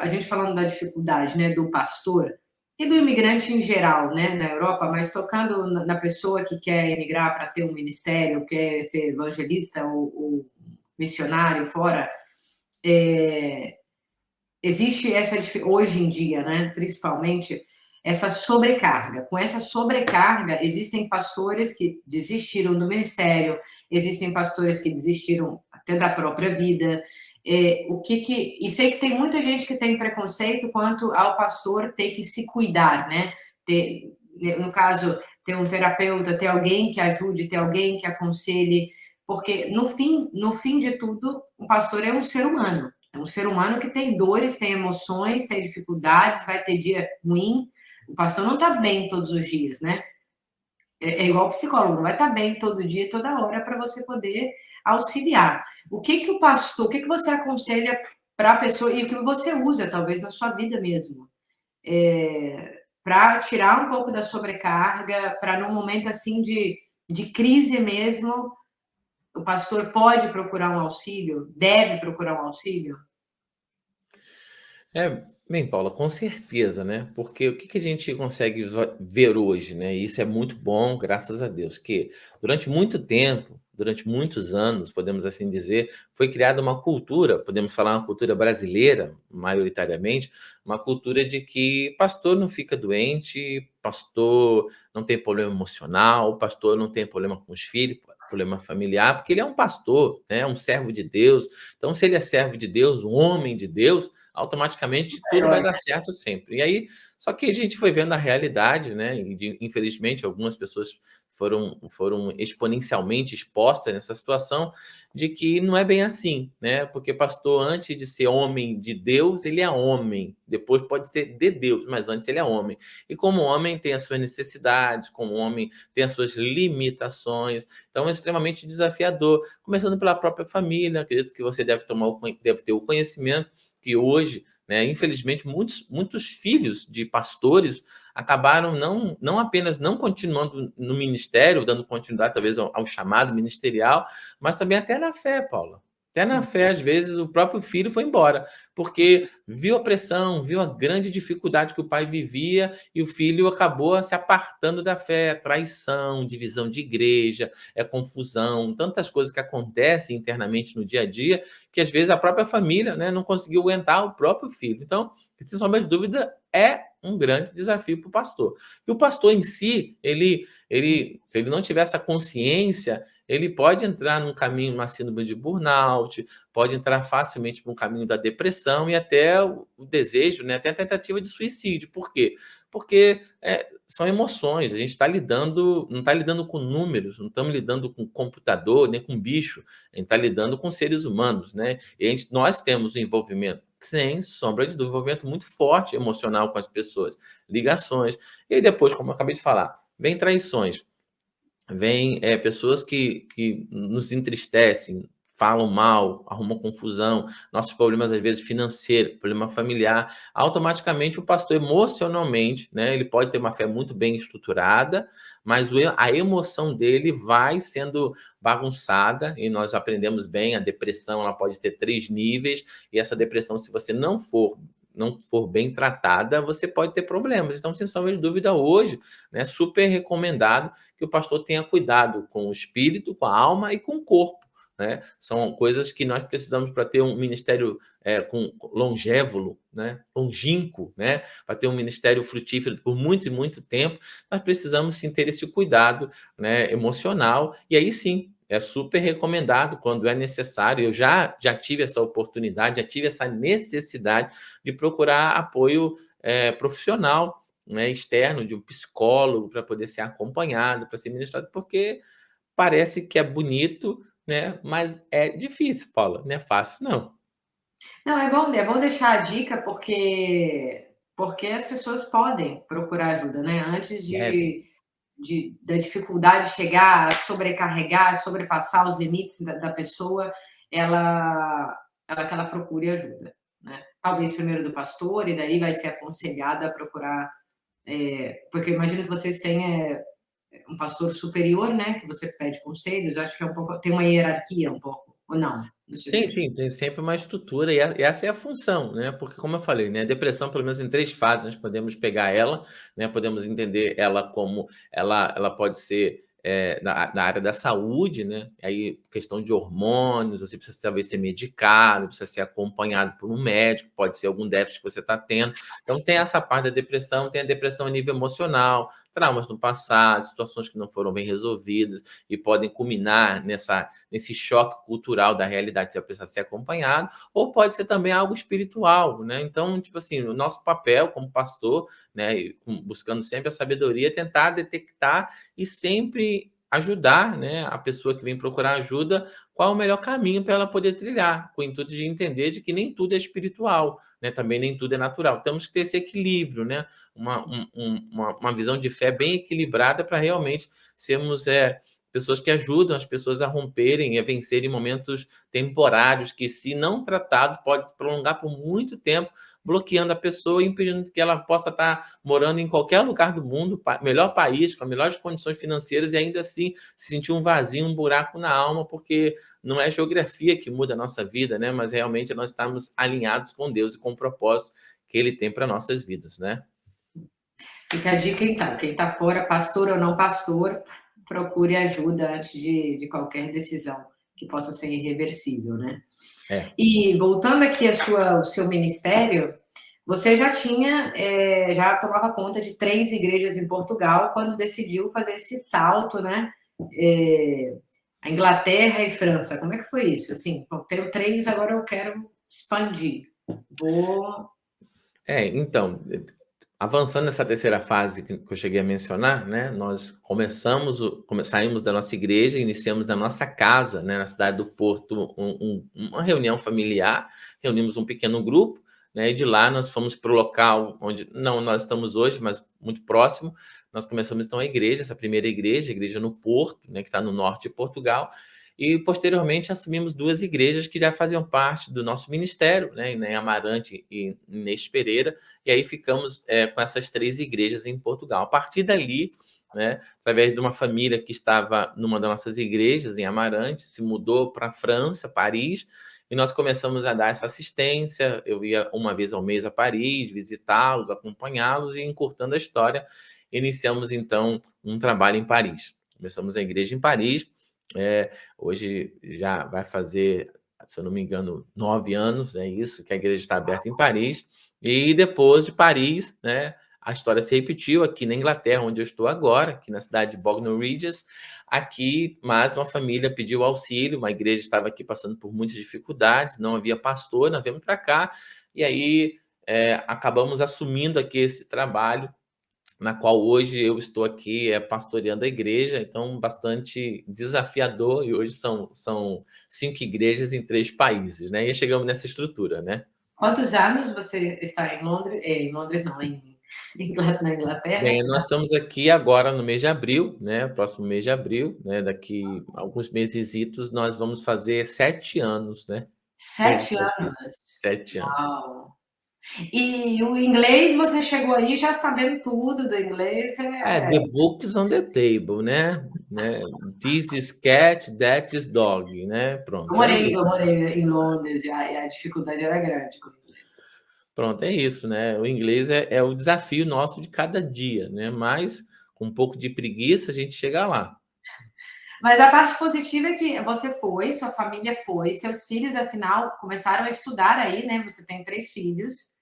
a gente falando da dificuldade, né, do pastor, e do imigrante em geral, né, na Europa, mas tocando na pessoa que quer emigrar para ter um ministério, quer ser evangelista ou missionário fora, é, existe essa hoje em dia, né, principalmente essa sobrecarga. Com essa sobrecarga, existem pastores que desistiram do ministério, existem pastores que desistiram até da própria vida. E sei que tem muita gente que tem preconceito quanto ao pastor ter que se cuidar, né? Ter, no caso, ter um terapeuta, ter alguém que ajude, ter alguém que aconselhe, porque no fim de tudo, o pastor é um ser humano. É um ser humano que tem dores, tem emoções, tem dificuldades, vai ter dia ruim. O pastor não está bem todos os dias, né? É igual o psicólogo, não vai estar bem todo dia, toda hora, para você poder auxiliar. O que que o pastor, o que que você aconselha para a pessoa, e o que você usa, talvez, na sua vida mesmo, para tirar um pouco da sobrecarga, para num momento assim de crise mesmo, o pastor pode procurar um auxílio? Deve procurar um auxílio? Bem, Paula, com certeza, né? Porque o que que a gente consegue ver hoje, né? E isso é muito bom, graças a Deus, que durante muito tempo, durante muitos anos, podemos assim dizer, foi criada uma cultura, podemos falar uma cultura brasileira, maioritariamente, uma cultura de que pastor não fica doente, pastor não tem problema emocional, pastor não tem problema com os filhos, problema familiar, porque ele é um pastor, né? Um servo de Deus. Então, se ele é servo de Deus, um homem de Deus, automaticamente tudo vai dar certo sempre. E aí, só que a gente foi vendo a realidade, né? E, infelizmente, algumas pessoas foram exponencialmente expostas nessa situação de que não é bem assim, né? Porque pastor, antes de ser homem de Deus, ele é homem. Depois pode ser de Deus, mas antes ele é homem. E como homem tem as suas necessidades, como homem tem as suas limitações. Então é extremamente desafiador. Começando pela própria família, acredito que você deve ter o conhecimento que hoje, né, infelizmente, muitos filhos de pastores acabaram não apenas não continuando no ministério, dando continuidade talvez ao chamado ministerial, mas também até na fé, Paula. Até na fé, às vezes, o próprio filho foi embora, porque viu a pressão, viu a grande dificuldade que o pai vivia e o filho acabou se apartando da fé, traição, divisão de igreja, confusão, tantas coisas que acontecem internamente no dia a dia, que às vezes a própria família, né, não conseguiu aguentar o próprio filho. Então, sem sombra de dúvida, é um grande desafio para o pastor. E o pastor em si, se ele não tiver essa consciência, ele pode entrar num caminho, uma síndrome de burnout, pode entrar facilmente para um caminho da depressão e até o desejo, né, até a tentativa de suicídio. Por quê? Porque são emoções, a gente está lidando, não está lidando com números, não estamos lidando com computador, nem com bicho, a gente está lidando com seres humanos, né? E nós temos um envolvimento, sem sombra de dúvida, um envolvimento muito forte emocional com as pessoas, ligações. E aí depois, como eu acabei de falar, vem traições, vem pessoas que nos entristecem, falam mal, arrumam confusão, nossos problemas às vezes financeiros, problema familiar, automaticamente o pastor emocionalmente, né, ele pode ter uma fé muito bem estruturada, mas a emoção dele vai sendo bagunçada e nós aprendemos bem, a depressão ela pode ter 3 níveis e essa depressão, se você não for bem tratada, você pode ter problemas. Então, sem sombra de dúvida, hoje, né, super recomendado que o pastor tenha cuidado com o espírito, com a alma e com o corpo. Né? São coisas que nós precisamos para ter um ministério longévulo, né? Longínquo, né? Para ter um ministério frutífero por muito e muito tempo, nós precisamos sim ter esse cuidado, né, emocional, e aí sim, é super recomendado quando é necessário. Eu já tive essa oportunidade, já tive essa necessidade de procurar apoio profissional, né, externo, de um psicólogo, para poder ser acompanhado, para ser ministrado, porque parece que é bonito, né, mas é difícil, Paula, não é fácil, não. Não, é bom deixar a dica porque as pessoas podem procurar ajuda, né? Antes Devem. da dificuldade chegar a sobrecarregar, sobrepassar os limites da pessoa, que ela procure ajuda, né? Talvez primeiro do pastor e daí vai ser aconselhada a procurar, porque eu imagino que vocês têm um pastor superior, né? Que você pede conselhos. Eu acho que é um pouco, tem uma hierarquia um pouco. ou não? No seu Sim, dia a dia? sim, tem sempre uma estrutura e essa é a função, né, porque como eu falei, né, a depressão pelo menos em 3 fases nós podemos pegar ela, né, podemos entender ela como ela pode ser, na área da saúde, né, aí questão de hormônios, você precisa talvez ser medicado, precisa ser acompanhado por um médico, pode ser algum déficit que você está tendo. Então tem essa parte da depressão, tem a depressão a nível emocional, traumas no passado, situações que não foram bem resolvidas e podem culminar nesse choque cultural da realidade que você precisa ser acompanhado, ou pode ser também algo espiritual, né? Então, tipo assim, o nosso papel como pastor, né, buscando sempre a sabedoria, é tentar detectar e sempre ajudar, né, a pessoa que vem procurar ajuda, qual é o melhor caminho para ela poder trilhar, com o intuito de entender de que nem tudo é espiritual, né? Também nem tudo é natural. Temos que ter esse equilíbrio, né? Uma visão de fé bem equilibrada para realmente sermos pessoas que ajudam as pessoas a romperem e a vencerem momentos temporários que, se não tratados, pode se prolongar por muito tempo, bloqueando a pessoa e impedindo que ela possa estar morando em qualquer lugar do mundo, melhor país, com as melhores condições financeiras e ainda assim sentir um vazio, um buraco na alma, porque não é a geografia que muda a nossa vida, né? Mas realmente nós estamos alinhados com Deus e com o propósito que Ele tem para nossas vidas, né? Fica a dica então, quem está fora, pastor ou não pastor, procure ajuda antes de qualquer decisão que possa ser irreversível, né? É. E voltando aqui ao seu ministério, você já tinha, já tomava conta de 3 igrejas em Portugal quando decidiu fazer esse salto, né? É, a Inglaterra e França. Como é que foi isso? Assim, bom, tenho 3, agora eu quero expandir. Vou. Então, avançando nessa terceira fase que eu cheguei a mencionar, né, nós saímos da nossa igreja, iniciamos na nossa casa, né, na cidade do Porto, uma reunião familiar, reunimos um pequeno grupo, né, e de lá nós fomos para o local onde não nós estamos hoje, mas muito próximo. Nós começamos então a igreja, essa primeira igreja, a igreja no Porto, né, que está no norte de Portugal, e posteriormente assumimos 2 igrejas que já faziam parte do nosso ministério, né, em Amarante e Inês Pereira, e aí ficamos com essas 3 igrejas em Portugal. A partir dali, né, através de uma família que estava numa das nossas igrejas, em Amarante, se mudou para a França, Paris, e nós começamos a dar essa assistência. Eu ia uma vez ao mês a Paris, visitá-los, acompanhá-los e, encurtando a história, iniciamos então um trabalho em Paris. Começamos a igreja em Paris, hoje já vai fazer, se eu não me engano, 9 anos, é isso, que a igreja está aberta em Paris. E depois de Paris, né, a história se repetiu aqui na Inglaterra, onde eu estou agora, aqui na cidade de Bognor Regis. Aqui, mais uma família pediu auxílio, uma igreja estava aqui passando por muitas dificuldades, não havia pastor, nós viemos para cá, e aí acabamos assumindo aqui esse trabalho, na qual hoje eu estou aqui pastoreando a igreja, então bastante desafiador, e hoje são 5 igrejas em 3 países, né, e chegamos nessa estrutura, né. Quantos anos você está em Londres? Em Londres não, na Inglaterra, Bem, nós cidade? estamos aqui agora no mês de abril, né, próximo mês de abril, né, daqui alguns mesesitos nós vamos fazer 7 anos, né, que a gente 7 está aqui, anos. 7 anos. Uau! E o inglês, você chegou aí já sabendo tudo do inglês, The books on the table, né, this is cat, that is dog, né, pronto, é isso. eu morei em Londres e a dificuldade era grande com o inglês. Pronto, é isso, né, o inglês é o desafio nosso de cada dia, né, mas com um pouco de preguiça a gente chega lá. Mas a parte positiva é que você foi, sua família foi, seus filhos, afinal, começaram a estudar aí, né? Você tem 3 filhos,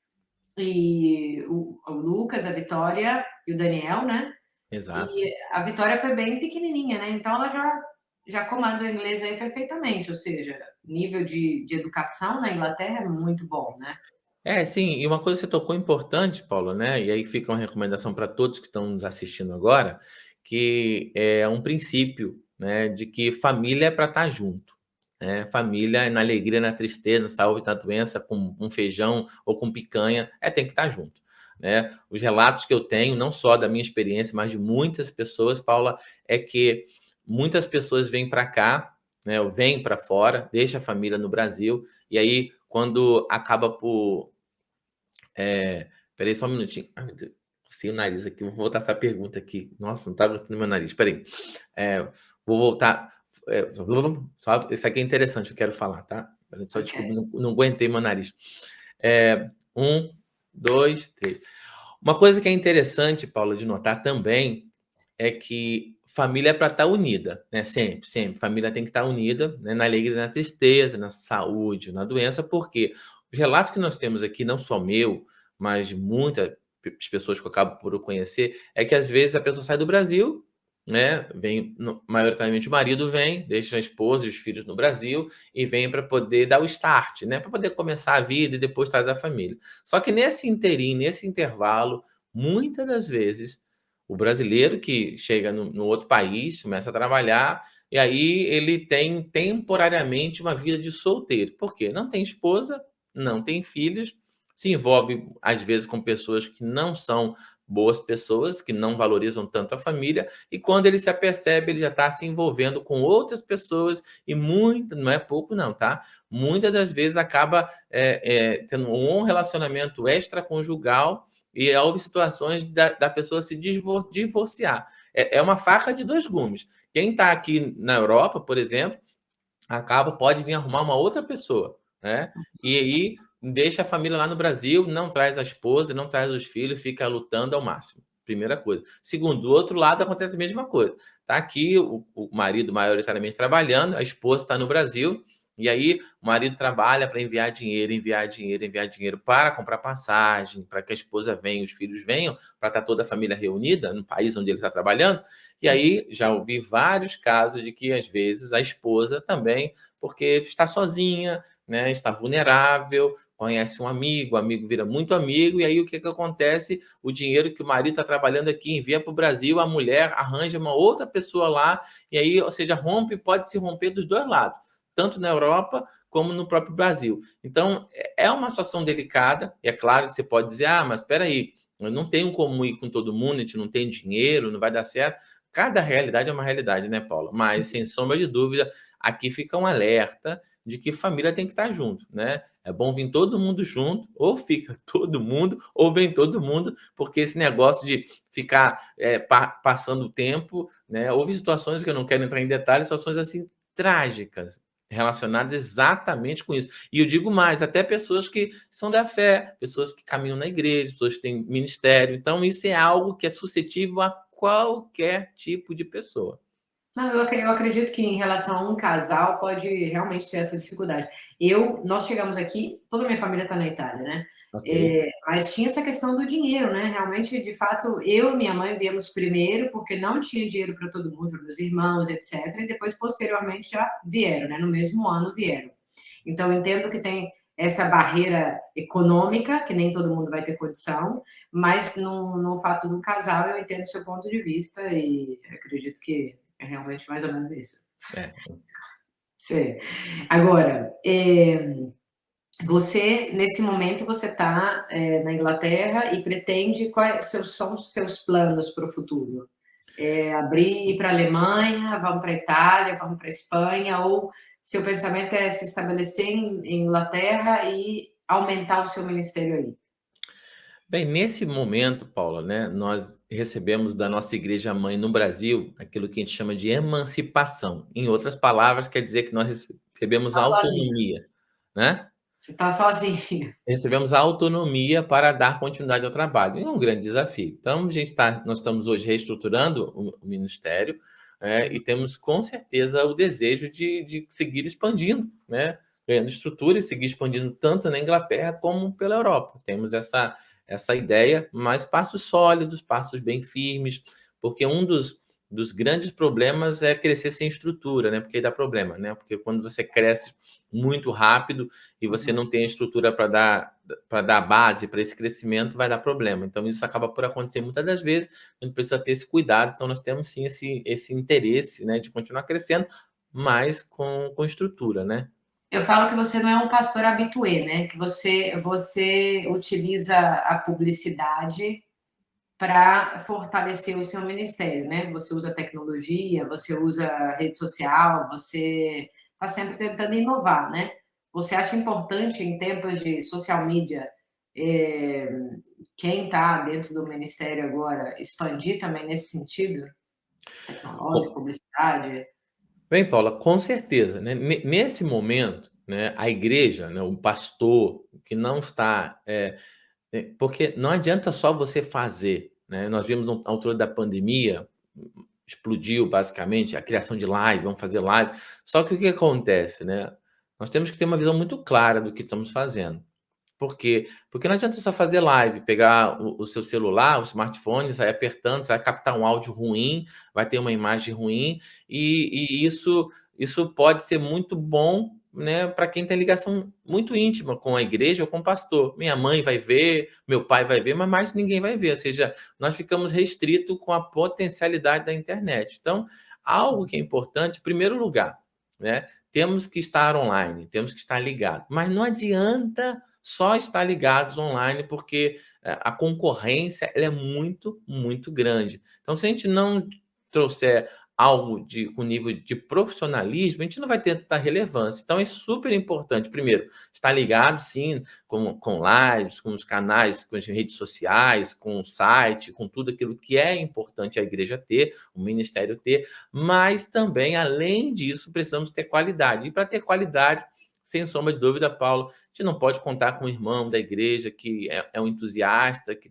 e o Lucas, a Vitória e o Daniel, né? Exato. E a Vitória foi bem pequenininha, né? Então ela já comanda o inglês aí perfeitamente, ou seja, nível de educação na Inglaterra é muito bom, né? Sim, e uma coisa que você tocou importante, Paulo, né, e aí fica uma recomendação para todos que estão nos assistindo agora, que é um princípio, né, de que família é para estar junto, né, família é na alegria, na tristeza, na saúde, na doença, com um feijão ou com picanha, tem que estar junto, né. Os relatos que eu tenho, não só da minha experiência, mas de muitas pessoas, Paula, é que muitas pessoas vêm para cá, né, ou vêm para fora, deixa a família no Brasil, e aí quando acaba por espera aí só um minutinho. Ai, meu Deus, cocei o nariz aqui, vou voltar essa pergunta aqui. Nossa, não estava aqui no meu nariz, espera aí. Vou voltar. só isso aqui é interessante, eu quero falar, tá? Só desculpa, Ok. não aguentei meu nariz. 1, 2, 3. Uma coisa que é interessante, Paula, de notar também é que família é para estar unida, né? Sempre, sempre. Família tem que estar unida, né? Na alegria, na tristeza, na saúde, na doença, porque os relatos que nós temos aqui, não só meu, mas de muitas pessoas que eu acabo por conhecer, é que às vezes a pessoa sai do Brasil, né? Vem, maioritariamente o marido vem, deixa a esposa e os filhos no Brasil e vem para poder dar o start, né? Para poder começar a vida e depois traz a família. Só que nesse interim, nesse intervalo, muitas das vezes o brasileiro que chega no outro país, começa a trabalhar, e aí ele tem temporariamente uma vida de solteiro. Por quê? Não tem esposa, não tem filhos, se envolve às vezes com pessoas que não são boas pessoas, que não valorizam tanto a família, e quando ele se apercebe, ele já está se envolvendo com outras pessoas, e muito, não é pouco não, tá? Muitas das vezes acaba tendo um relacionamento extraconjugal, e houve situações da pessoa se divorciar. É uma faca de dois gumes. Quem está aqui na Europa, por exemplo, pode vir arrumar uma outra pessoa, né? E aí deixa a família lá no Brasil, não traz a esposa, não traz os filhos, fica lutando ao máximo. Primeira coisa. Segundo, do outro lado acontece a mesma coisa. Tá aqui o marido maioritariamente trabalhando, a esposa está no Brasil, e aí o marido trabalha para enviar dinheiro, enviar dinheiro, enviar dinheiro para comprar passagem, para que a esposa venha, os filhos venham, para estar toda a família reunida no país onde ele está trabalhando. E aí já ouvi vários casos de que às vezes a esposa também, porque está sozinha, né, está vulnerável, conhece um amigo, o amigo vira muito amigo, e aí o que, que acontece? O dinheiro que o marido está trabalhando aqui envia para o Brasil, a mulher arranja uma outra pessoa lá, e aí, ou seja, pode se romper dos dois lados, tanto na Europa como no próprio Brasil. Então, é uma situação delicada, e é claro que você pode dizer, mas espera aí, eu não tenho como ir com todo mundo, a gente não tem dinheiro, não vai dar certo. Cada realidade é uma realidade, né, Paula? Mas, sem sombra de dúvida, aqui fica um alerta de que família tem que estar junto, né? É bom vir todo mundo junto, ou fica todo mundo, ou vem todo mundo, porque esse negócio de ficar passando o tempo, né? Houve situações que eu não quero entrar em detalhes, situações assim trágicas, relacionadas exatamente com isso. E eu digo mais, até pessoas que são da fé, pessoas que caminham na igreja, pessoas que têm ministério. Então, isso é algo que é suscetível a qualquer tipo de pessoa. Não, eu acredito que em relação a um casal pode realmente ter essa dificuldade. Nós chegamos aqui, toda a minha família está na Itália, né? Ok. Mas tinha essa questão do dinheiro, né? Realmente, de fato, eu e minha mãe viemos primeiro porque não tinha dinheiro para todo mundo, para meus irmãos, etc. E depois, posteriormente, já vieram, né? No mesmo ano vieram. Então, eu entendo que tem essa barreira econômica, que nem todo mundo vai ter condição, mas no fato do casal, eu entendo o seu ponto de vista e acredito que é realmente mais ou menos isso. É. Sim. Agora, você, nesse momento, você está na Inglaterra e pretende, quais são os seus planos para o futuro? Ir para a Alemanha, vamos para a Itália, vamos para a Espanha, ou seu pensamento é se estabelecer em Inglaterra e aumentar o seu ministério aí? Bem, nesse momento, Paula, né, nós recebemos da nossa igreja mãe no Brasil aquilo que a gente chama de emancipação. Em outras palavras, quer dizer que nós recebemos Está sozinha. autonomia, né? Você está sozinha. Recebemos a autonomia para dar continuidade ao trabalho. E é um grande desafio. Então, nós estamos hoje reestruturando o ministério, e temos com certeza o desejo de seguir expandindo, né? Ganhando estrutura e seguir expandindo tanto na Inglaterra como pela Europa. Temos essa ideia, mas passos sólidos, passos bem firmes, porque um dos grandes problemas é crescer sem estrutura, né? Porque aí dá problema, né? Porque quando você cresce muito rápido e você Uhum. não tem a estrutura para dar base para esse crescimento, vai dar problema. Então, isso acaba por acontecer muitas das vezes, a gente precisa ter esse cuidado. Então, nós temos sim esse interesse, né, de continuar crescendo, mas com estrutura, né? Eu falo que você não é um pastor habitué, né? Que você utiliza a publicidade para fortalecer o seu ministério, né? Você usa tecnologia, você usa rede social, você está sempre tentando inovar, né? Você acha importante em tempos de social media, eh, quem está dentro do ministério agora expandir também nesse sentido? Tecnológico, publicidade? Bem, Paula, com certeza, né? Nesse momento, né, a igreja, né, o pastor que não está, porque não adianta só você fazer, né? Nós vimos na altura da pandemia, explodiu basicamente a criação de live, vamos fazer live. Só que o que acontece, né? Nós temos que ter uma visão muito clara do que estamos fazendo. Por quê? Porque não adianta só fazer live, pegar o seu celular, o smartphone, sair apertando, você vai captar um áudio ruim, vai ter uma imagem ruim, e isso pode ser muito bom, né, para quem tem ligação muito íntima com a igreja ou com o pastor. Minha mãe vai ver, meu pai vai ver, mas mais ninguém vai ver. Ou seja, nós ficamos restritos com a potencialidade da internet. Então, algo que é importante, em primeiro lugar, né, temos que estar online, temos que estar ligados. Mas não adianta só estar ligados online, porque a concorrência ela é muito, muito grande. Então, se a gente não trouxer algo com nível de profissionalismo, a gente não vai ter tanta relevância. Então, é super importante, primeiro, estar ligado, sim, com lives, com os canais, com as redes sociais, com o site, com tudo aquilo que é importante a igreja ter, o ministério ter, mas também, além disso, precisamos ter qualidade. E para ter qualidade, sem sombra de dúvida, Paulo, a gente não pode contar com um irmão da igreja que é um entusiasta, que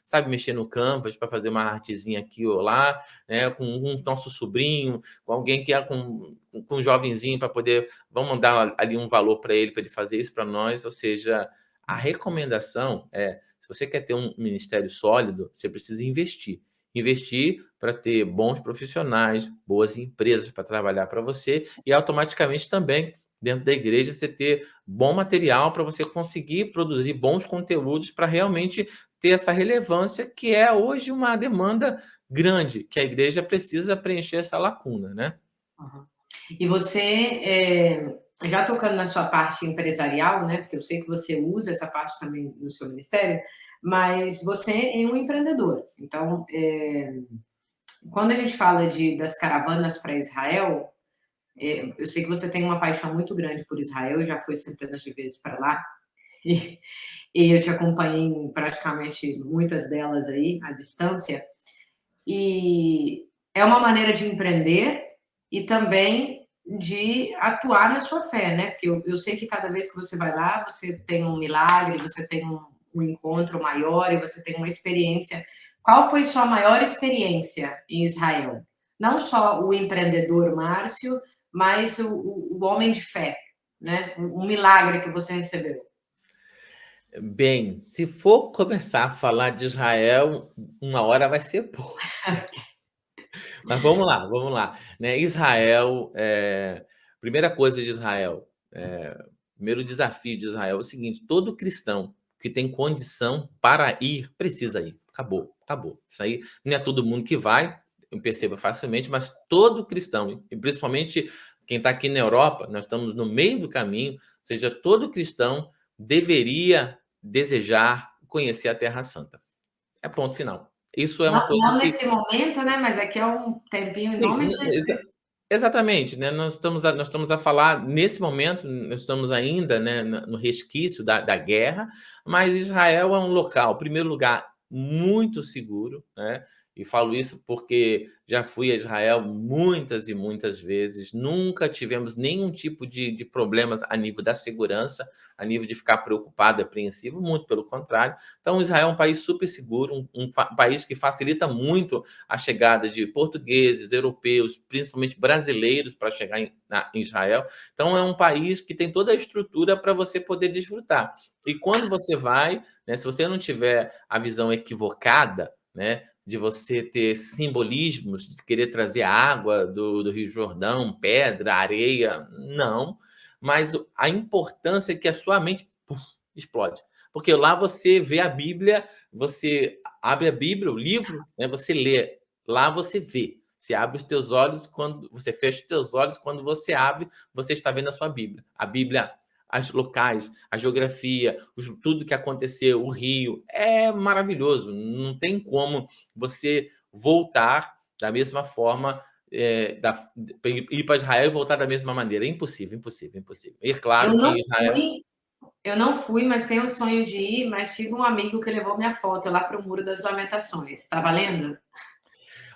sabe mexer no Canvas para fazer uma artezinha aqui ou lá, né? Com um nosso sobrinho, com alguém que é com um jovenzinho para poder, vamos dar ali um valor para ele fazer isso para nós. Ou seja, a recomendação é, se você quer ter um ministério sólido, você precisa investir. Investir para ter bons profissionais, boas empresas para trabalhar para você e automaticamente também dentro da igreja você ter bom material para você conseguir produzir bons conteúdos para realmente ter essa relevância que é hoje uma demanda grande, que a igreja precisa preencher essa lacuna, né? Uhum. E você, já tocando na sua parte empresarial, né? Porque eu sei que você usa essa parte também no seu ministério, mas você é um empreendedor. Então, quando a gente fala das caravanas para Israel, eu sei que você tem uma paixão muito grande por Israel, já foi centenas de vezes para lá, e, e eu te acompanhei em praticamente muitas delas aí, à distância, e é uma maneira de empreender e também de atuar na sua fé, né? Porque eu sei que cada vez que você vai lá, você tem um milagre, você tem um encontro maior e você tem uma experiência. Qual foi sua maior experiência em Israel? Não só o empreendedor Márcio, mas o homem de fé, né? Um milagre que você recebeu. Bem, se for começar a falar de Israel, uma hora vai ser pouco. Mas vamos lá. Né? Israel, primeira coisa de Israel, primeiro desafio de Israel é o seguinte: todo cristão que tem condição para ir, precisa ir. Acabou, acabou. Isso aí não é todo mundo que vai, eu percebo facilmente, mas todo cristão, e principalmente quem está aqui na Europa, nós estamos no meio do caminho, ou seja, todo cristão deveria desejar conhecer a Terra Santa. É ponto final. Isso é uma Não, coisa não que nesse momento, né? Mas daqui a um tempinho, em sim, nome de Jesus. exatamente, né? Nós estamos a falar, nesse momento, nós estamos ainda, né, no resquício da guerra, mas Israel é um local, em primeiro lugar, muito seguro, né? E falo isso porque já fui a Israel muitas e muitas vezes, nunca tivemos nenhum tipo de problemas a nível da segurança, a nível de ficar preocupado, apreensivo, muito pelo contrário. Então, Israel é um país super seguro, um país que facilita muito a chegada de portugueses, europeus, principalmente brasileiros, para chegar em Israel. Então, é um país que tem toda a estrutura para você poder desfrutar. E quando você vai, né, se você não tiver a visão equivocada, né, de você ter simbolismos, de querer trazer água do Rio Jordão, pedra, areia, não. Mas a importância é que a sua mente explode. Porque lá você vê a Bíblia, você abre a Bíblia, o livro, né, você lê. Lá você vê. Você abre os teus olhos quando você fecha os teus olhos, quando você abre, você está vendo a sua Bíblia. A Bíblia, as locais, a geografia, tudo que aconteceu, o rio, é maravilhoso. Não tem como você voltar da mesma forma, ir para Israel e voltar da mesma maneira. É impossível, impossível, impossível. E Eu claro que não Israel. fui, eu não fui, mas tenho o sonho de ir, mas tive um amigo que levou minha foto lá para o Muro das Lamentações. Tá valendo?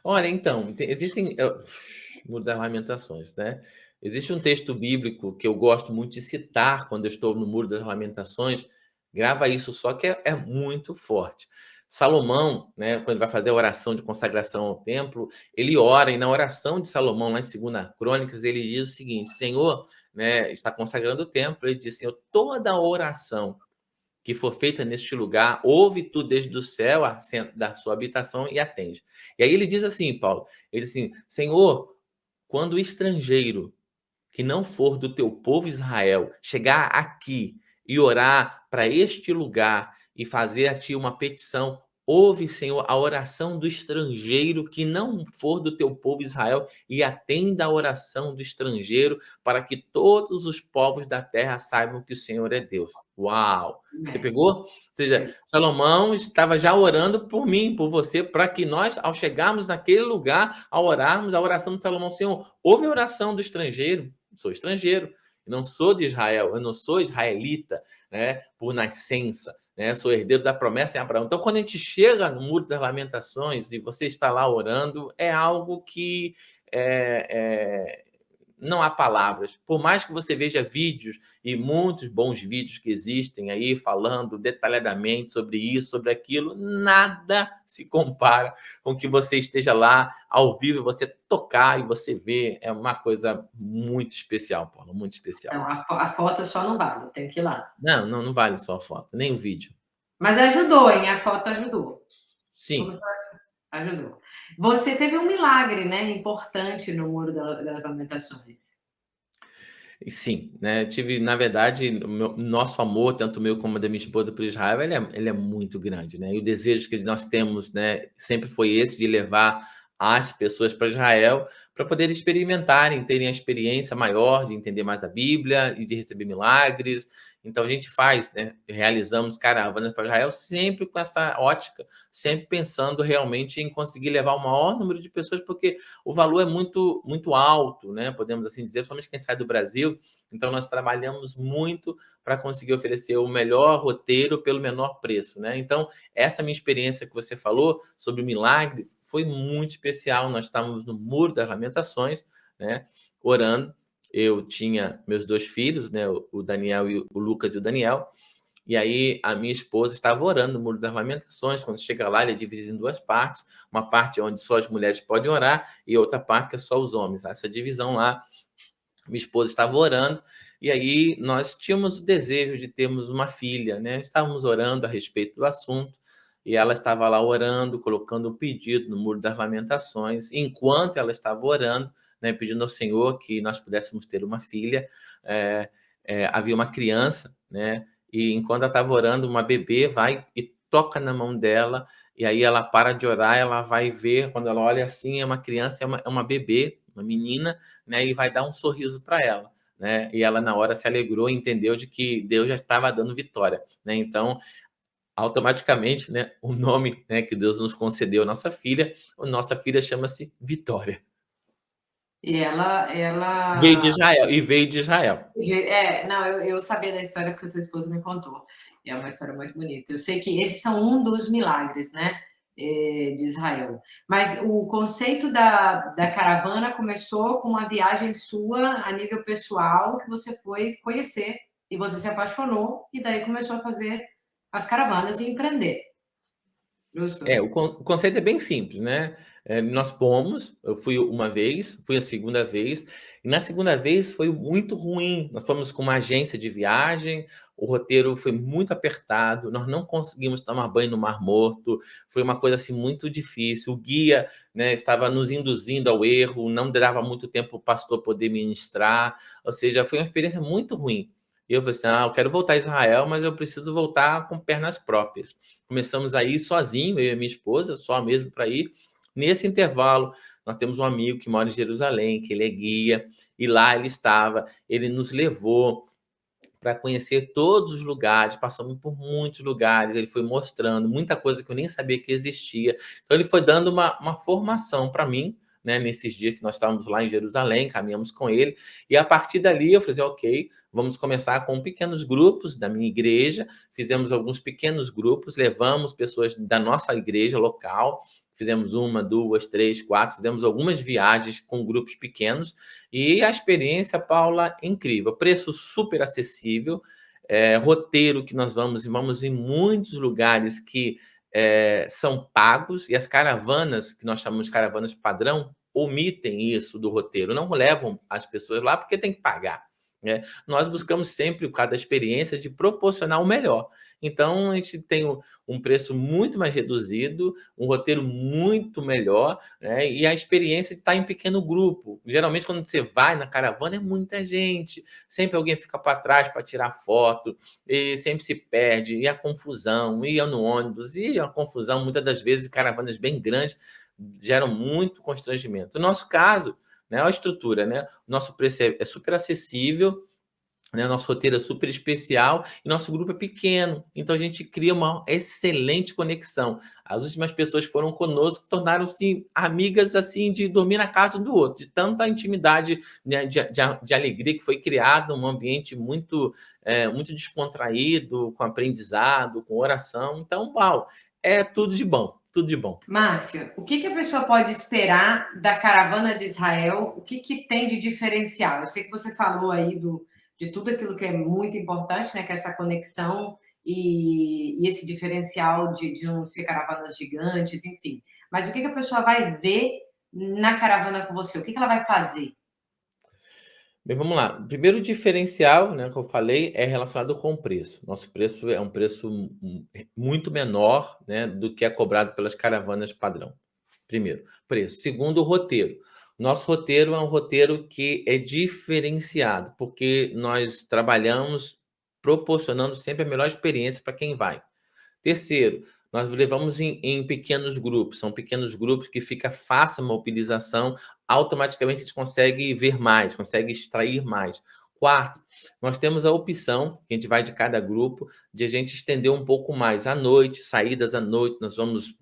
Olha, então, existem. Muro das Lamentações, né? Existe um texto bíblico que eu gosto muito de citar quando eu estou no Muro das Lamentações. Grava isso só que é muito forte. Salomão, né, quando ele vai fazer a oração de consagração ao templo, ele ora, e na oração de Salomão, lá em 2 Crônicas, ele diz o seguinte: Senhor, né, está consagrando o templo, ele diz: Senhor, toda oração que for feita neste lugar, ouve tu desde o céu, da sua habitação, e atende. E aí ele diz assim, Paulo, ele diz assim: Senhor, quando o estrangeiro que não for do teu povo Israel chegar aqui e orar para este lugar e fazer a ti uma petição, ouve, Senhor, a oração do estrangeiro que não for do teu povo Israel e atenda a oração do estrangeiro para que todos os povos da terra saibam que o Senhor é Deus. Uau! Você pegou? Ou seja, Salomão estava já orando por mim, por você, para que nós, ao chegarmos naquele lugar, ao orarmos, a oração de Salomão: Senhor, ouve a oração do estrangeiro. Sou estrangeiro, não sou de Israel, eu não sou israelita, né, por nascença, né, sou herdeiro da promessa em Abraão. Então, quando a gente chega no Muro das Lamentações e você está lá orando, é algo que não há palavras. Por mais que você veja vídeos, e muitos bons vídeos que existem aí, falando detalhadamente sobre isso, sobre aquilo, nada se compara com que você esteja lá, ao vivo, você tocar e você ver. É uma coisa muito especial, Paulo, muito especial. Não, a foto só não vale, tem que ir lá. Não vale só a foto, nem o vídeo. Mas ajudou, hein? A foto ajudou. Sim. Ajudou. Você teve um milagre, né, importante no Muro das Lamentações. Sim, né? Tive, na verdade, nosso amor, tanto meu como da minha esposa, por Israel, ele é muito grande, né? E o desejo que nós temos, né, sempre foi esse, de levar as pessoas para Israel para poder experimentarem, terem a experiência maior de entender mais a Bíblia e de receber milagres. Então a gente faz, né? Realizamos caravanas para Israel sempre com essa ótica, sempre pensando realmente em conseguir levar o maior número de pessoas, porque o valor é muito, muito alto, né? Podemos assim dizer, principalmente quem sai do Brasil. Então nós trabalhamos muito para conseguir oferecer o melhor roteiro pelo menor preço, né? Então essa minha experiência que você falou sobre o milagre foi muito especial. Nós estávamos no Muro das Lamentações, né? Orando. Eu tinha meus 2 filhos, né? O Daniel e o Lucas e o Daniel. E aí a minha esposa estava orando no Muro das Lamentações. Quando chega lá, ele é dividido em 2 partes. Uma parte onde só as mulheres podem orar e outra parte que é só os homens. Essa divisão lá, minha esposa estava orando. E aí nós tínhamos o desejo de termos uma filha, né? Estávamos orando a respeito do assunto. E ela estava lá orando, colocando um pedido no Muro das Lamentações. Enquanto ela estava orando, né, pedindo ao Senhor que nós pudéssemos ter uma filha, havia uma criança, né? E enquanto ela estava orando, uma bebê vai e toca na mão dela, e aí ela para de orar, ela vai ver, quando ela olha assim, é uma criança, é uma bebê, uma menina, né? E vai dar um sorriso para ela, né? E ela na hora se alegrou e entendeu de que Deus já estava dando vitória, né? Então, automaticamente, né, o nome, né, que Deus nos concedeu à nossa filha chama-se Vitória. E ela Veio de Israel. não, eu sabia da história porque a tua esposa me contou. É uma história muito bonita. Eu sei que esses são um dos milagres, né, de Israel. Mas o conceito da caravana começou com uma viagem sua a nível pessoal, que você foi conhecer e você se apaixonou e daí começou a fazer as caravanas e empreender. Justo? O conceito é bem simples, né? Nós fomos, eu fui uma vez, fui a segunda vez, e na segunda vez foi muito ruim. Nós fomos com uma agência de viagem, o roteiro foi muito apertado, nós não conseguimos tomar banho no Mar Morto, foi uma coisa assim muito difícil. O guia, né, estava nos induzindo ao erro, não dava muito tempo para o pastor poder ministrar, ou seja, foi uma experiência muito ruim. E eu falei assim: eu quero voltar a Israel, mas eu preciso voltar com pernas próprias. Começamos a ir sozinho, eu e minha esposa, só mesmo para ir. Nesse intervalo, nós temos um amigo que mora em Jerusalém, que ele é guia, e lá ele estava, ele nos levou para conhecer todos os lugares, passamos por muitos lugares, ele foi mostrando muita coisa que eu nem sabia que existia. Então ele foi dando uma formação para mim, né, nesses dias que nós estávamos lá em Jerusalém, caminhamos com ele, e a partir dali eu falei assim: ok, vamos começar com pequenos grupos da minha igreja, fizemos alguns pequenos grupos, levamos pessoas da nossa igreja local, fizemos 1, 2, 3, 4, fizemos algumas viagens com grupos pequenos e a experiência, Paula, incrível. Preço super acessível, roteiro que nós vamos em muitos lugares que são pagos, e as caravanas, que nós chamamos de caravanas padrão, omitem isso do roteiro, não levam as pessoas lá porque tem que pagar, né? Nós buscamos sempre, por causa da experiência, de proporcionar o melhor. Então, a gente tem um preço muito mais reduzido, um roteiro muito melhor, né? E a experiência de estar em pequeno grupo. Geralmente, quando você vai na caravana, é muita gente, sempre alguém fica para trás para tirar foto, e sempre se perde, e a confusão, ia no ônibus, e a confusão, muitas das vezes, caravanas bem grandes, geram muito constrangimento. No nosso caso, né, a estrutura, né? O nosso preço é super acessível, né? Nosso roteiro é super especial e nosso grupo é pequeno, então a gente cria uma excelente conexão. As últimas pessoas que foram conosco tornaram-se amigas assim de dormir na casa um do outro, de tanta intimidade, né, de alegria que foi criado, um ambiente muito descontraído, com aprendizado, com oração. Então, uau, é tudo de bom, tudo de bom. Márcio, o que a pessoa pode esperar da caravana de Israel? O que tem de diferencial? Eu sei que você falou aí de tudo aquilo que é muito importante, né? Que é essa conexão e esse diferencial de não ser caravanas gigantes, enfim. Mas o que a pessoa vai ver na caravana com você? O que ela vai fazer? Bem, vamos lá. O primeiro diferencial, né, que eu falei, é relacionado com o preço. Nosso preço é um preço muito menor, né, do que é cobrado pelas caravanas padrão. Primeiro, preço. Segundo, o roteiro. Nosso roteiro é um roteiro que é diferenciado, porque nós trabalhamos proporcionando sempre a melhor experiência para quem vai. Terceiro, nós levamos em pequenos grupos, são pequenos grupos que fica fácil a mobilização, automaticamente a gente consegue ver mais, consegue extrair mais. Quarto, nós temos a opção, que a gente vai de cada grupo, de a gente estender um pouco mais à noite, saídas à noite, nós vamos,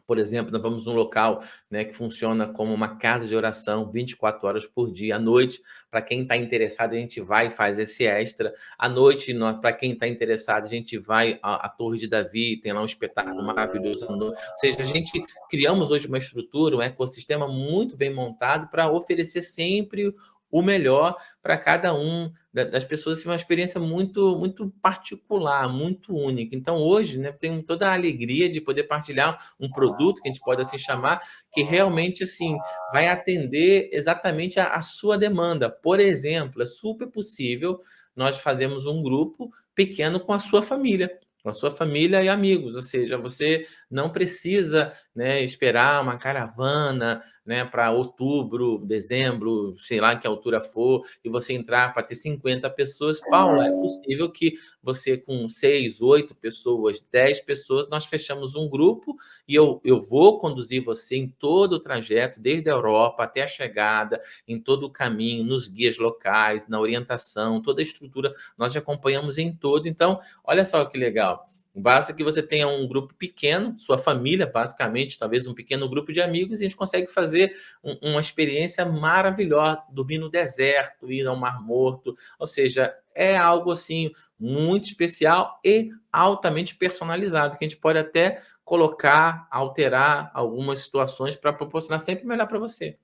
por exemplo, nós vamos num local, né, que funciona como uma casa de oração 24 horas por dia. À noite, para quem está interessado, a gente vai e faz esse extra. À noite, para quem está interessado, a gente vai à Torre de Davi, tem lá um espetáculo maravilhoso à noite. Ou seja, a gente criamos hoje uma estrutura, um ecossistema muito bem montado para oferecer sempre o melhor para cada um das pessoas, assim, uma experiência muito particular, muito única. Então, hoje, né, tenho toda a alegria de poder partilhar um produto, que a gente pode assim chamar, que realmente assim vai atender exatamente a sua demanda. Por exemplo, é super possível nós fazermos um grupo pequeno com a sua família. Com a sua família e amigos, ou seja, você não precisa, né, esperar uma caravana, né, para outubro, dezembro, sei lá que altura for, e você entrar para ter 50 pessoas. Paula, é possível que você com 6, 8 pessoas, 10 pessoas, nós fechamos um grupo e eu vou conduzir você em todo o trajeto, desde a Europa até a chegada, em todo o caminho, nos guias locais, na orientação, toda a estrutura, nós te acompanhamos em todo. Então, olha só que legal. Basta que você tenha um grupo pequeno, sua família, basicamente, talvez um pequeno grupo de amigos, e a gente consegue fazer uma experiência maravilhosa, dormir no deserto, ir ao Mar Morto. Ou seja, é algo assim muito especial e altamente personalizado, que a gente pode até colocar, alterar algumas situações para proporcionar sempre o melhor para você.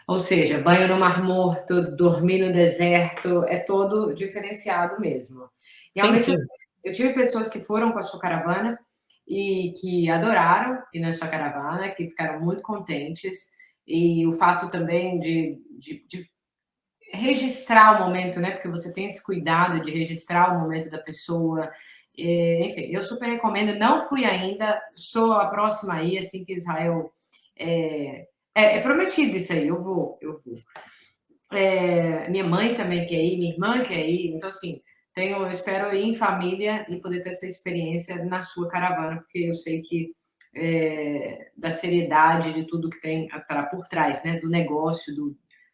Ou seja, banho no Mar Morto, dormir no deserto, é todo diferenciado mesmo. Sim, Realmente, sim. eu tive pessoas que foram com a sua caravana e que adoraram ir na sua caravana, que ficaram muito contentes. E o fato também de registrar o momento, né? Porque você tem esse cuidado de registrar o momento da pessoa. Enfim, eu super recomendo. Não fui ainda, sou a próxima aí, assim que Israel. É prometido isso aí, eu vou, eu vou. Minha mãe também quer ir, minha irmã quer ir, então assim, eu espero ir em família e poder ter essa experiência na sua caravana, porque eu sei que da seriedade de tudo que tem por trás, né, do negócio,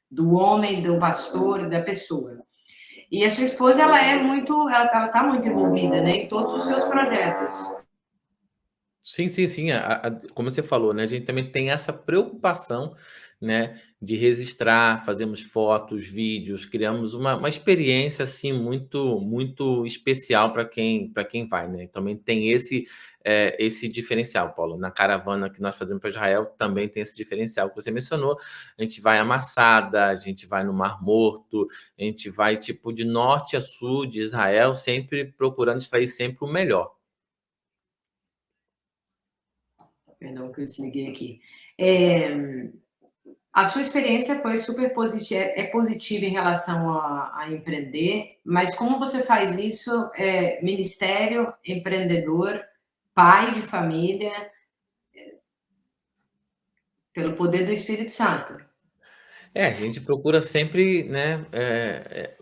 do homem, do pastor, da pessoa. E a sua esposa, ela tá muito envolvida, né, em todos os seus projetos. Sim, sim, sim. Como você falou, né? A gente também tem essa preocupação né, de registrar, fazemos fotos, vídeos, criamos uma experiência, assim, muito especial para quem vai, né. Também tem esse diferencial, Paulo. Na caravana que nós fazemos para Israel também tem esse diferencial que você mencionou. A gente vai a Masada, a gente vai no Mar Morto, a gente vai, tipo, de norte a sul de Israel, sempre procurando extrair sempre o melhor. Perdão que eu desliguei aqui. A sua experiência foi super positiva, é positiva em relação a empreender, mas como você faz isso, ministério, empreendedor, pai de família, pelo poder do Espírito Santo? A gente procura sempre, né,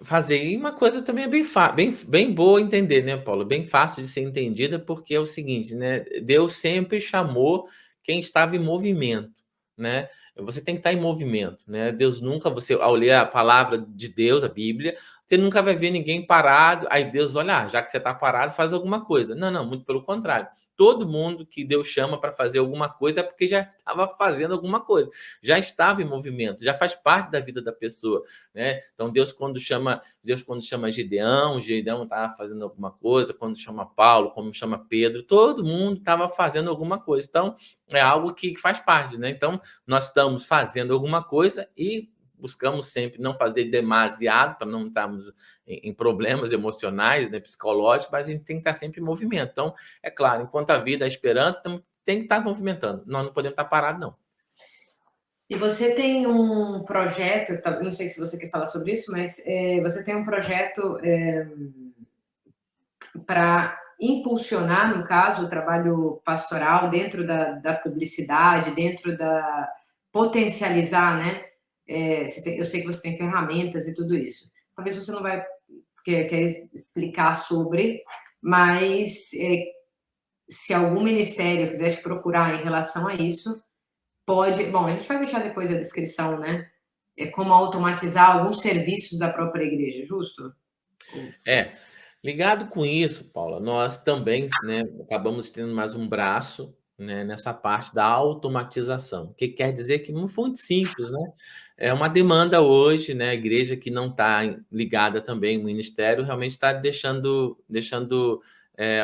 fazer. E uma coisa também é bem boa entender, né, Paulo? Bem fácil de ser entendida, porque é o seguinte, né? Deus sempre chamou quem estava em movimento, né? Você tem que estar em movimento, né? Deus nunca, você ao ler a palavra de Deus, a Bíblia, você nunca vai ver ninguém parado. Aí Deus, olha, já que você está parado, faz alguma coisa. Não, não, muito pelo contrário. Todo mundo que Deus chama para fazer alguma coisa é porque já estava fazendo alguma coisa, já estava em movimento, já faz parte da vida da pessoa, né? Então Deus quando chama Gideão estava fazendo alguma coisa, quando chama Paulo, quando chama Pedro, todo mundo estava fazendo alguma coisa. Então é algo que faz parte, né? Então nós estamos fazendo alguma coisa e buscamos sempre não fazer demasiado para não estarmos em problemas emocionais, né, psicológicos, mas a gente tem que estar sempre em movimento. Então, é claro, enquanto a vida é esperando, tem que estar movimentando. Nós não podemos estar parados, não. E você tem um projeto, não sei se você quer falar sobre isso, mas você tem um projeto para impulsionar, no caso, o trabalho pastoral dentro da publicidade, dentro da potencializar, né? Eu sei que você tem ferramentas e tudo isso. Talvez você não vai quer explicar sobre, mas se algum ministério quiser te procurar em relação a isso, pode. Bom, a gente vai deixar depois a descrição, né? Como automatizar alguns serviços da própria igreja, justo? É, ligado com isso, Paula, nós também, né, acabamos tendo mais um braço, né, nessa parte da automatização, o que quer dizer que não foi muito simples, né? É uma demanda hoje, né? A igreja que não está ligada também, o ministério, realmente está deixando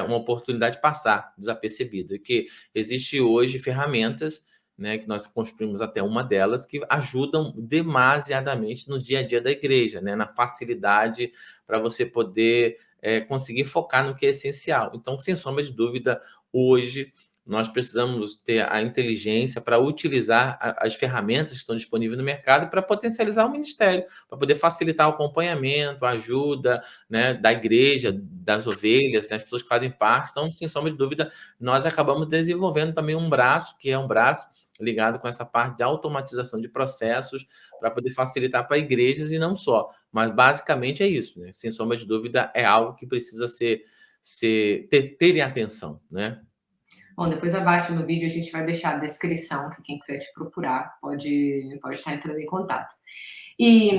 uma oportunidade passar desapercebida, que existe hoje ferramentas, né, que nós construímos até uma delas, que ajudam demasiadamente no dia a dia da igreja, né, na facilidade para você poder conseguir focar no que é essencial. Então, sem sombra de dúvida, hoje nós precisamos ter a inteligência para utilizar as ferramentas que estão disponíveis no mercado para potencializar o ministério, para poder facilitar o acompanhamento, a ajuda, né, da igreja, das ovelhas, das pessoas que fazem parte. Então, sem sombra de dúvida, nós acabamos desenvolvendo também um braço, que é um braço ligado com essa parte de automatização de processos, para poder facilitar para igrejas e não só. Mas basicamente é isso, né? Sem sombra de dúvida, é algo que precisa terem atenção, né? Bom, depois abaixo no vídeo a gente vai deixar a descrição, que quem quiser te procurar pode estar entrando em contato. E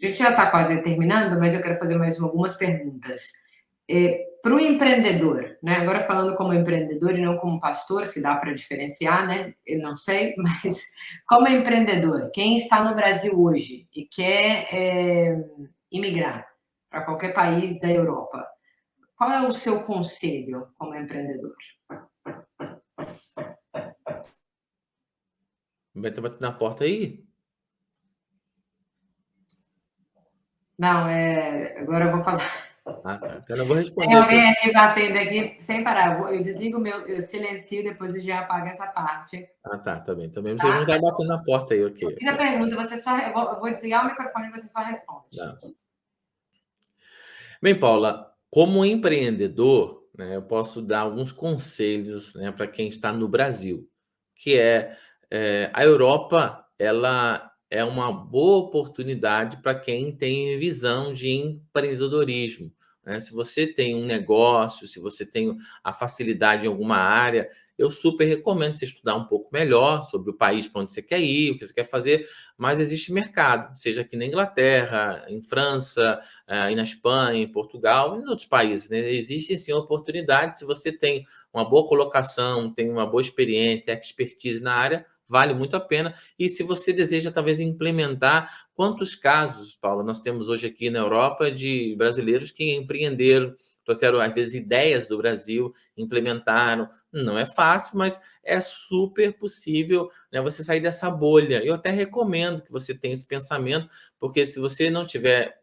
a gente já está quase terminando, mas eu quero fazer mais algumas perguntas. Para o empreendedor, né? Agora falando como empreendedor e não como pastor, se dá para diferenciar, né? Eu não sei, mas como empreendedor, quem está no Brasil hoje e quer imigrar para qualquer país da Europa, qual é o seu conselho como empreendedor? Vai ter batendo na porta aí? Não, agora eu vou falar. Ah, tá. Então eu vou Tem responder. alguém aqui batendo aqui sem parar. Eu desligo o meu, eu silencio, depois eu já apago essa parte. Ah, tá, tá bem. Também vocês vão Tá? estar batendo na porta aí, ok, Fiz a ok. pergunta, você só. Eu vou desligar o microfone e você só responde. Não. Bem, Paula, como empreendedor, né, eu posso dar alguns conselhos, né, para quem está no Brasil, que a Europa, ela é uma boa oportunidade para quem tem visão de empreendedorismo, né? Se você tem um negócio, se você tem a facilidade em alguma área, eu super recomendo você estudar um pouco melhor sobre o país para onde você quer ir, o que você quer fazer, mas existe mercado, seja aqui na Inglaterra, em França, e na Espanha, em Portugal e em outros países, né? Existe sim oportunidade, se você tem uma boa colocação, tem uma boa experiência, expertise na área, vale muito a pena. E se você deseja talvez implementar, quantos casos, Paula, nós temos hoje aqui na Europa de brasileiros que empreenderam, trouxeram às vezes ideias do Brasil, implementaram. Não é fácil, mas é super possível, né, você sair dessa bolha. Eu até recomendo que você tenha esse pensamento, porque se você não tiver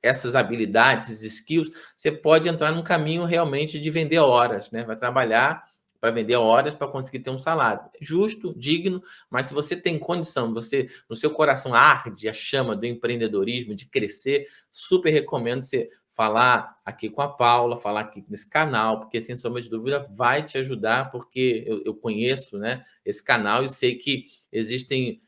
essas habilidades, esses skills, você pode entrar num caminho realmente de vender horas, né? Vai trabalhar para vender horas para conseguir ter um salário justo, digno, mas se você tem condição, você no seu coração arde a chama do empreendedorismo, de crescer, super recomendo você falar aqui com a Paula, falar aqui nesse canal, porque sem sombra de dúvida vai te ajudar, porque eu conheço, né, esse canal e sei que existem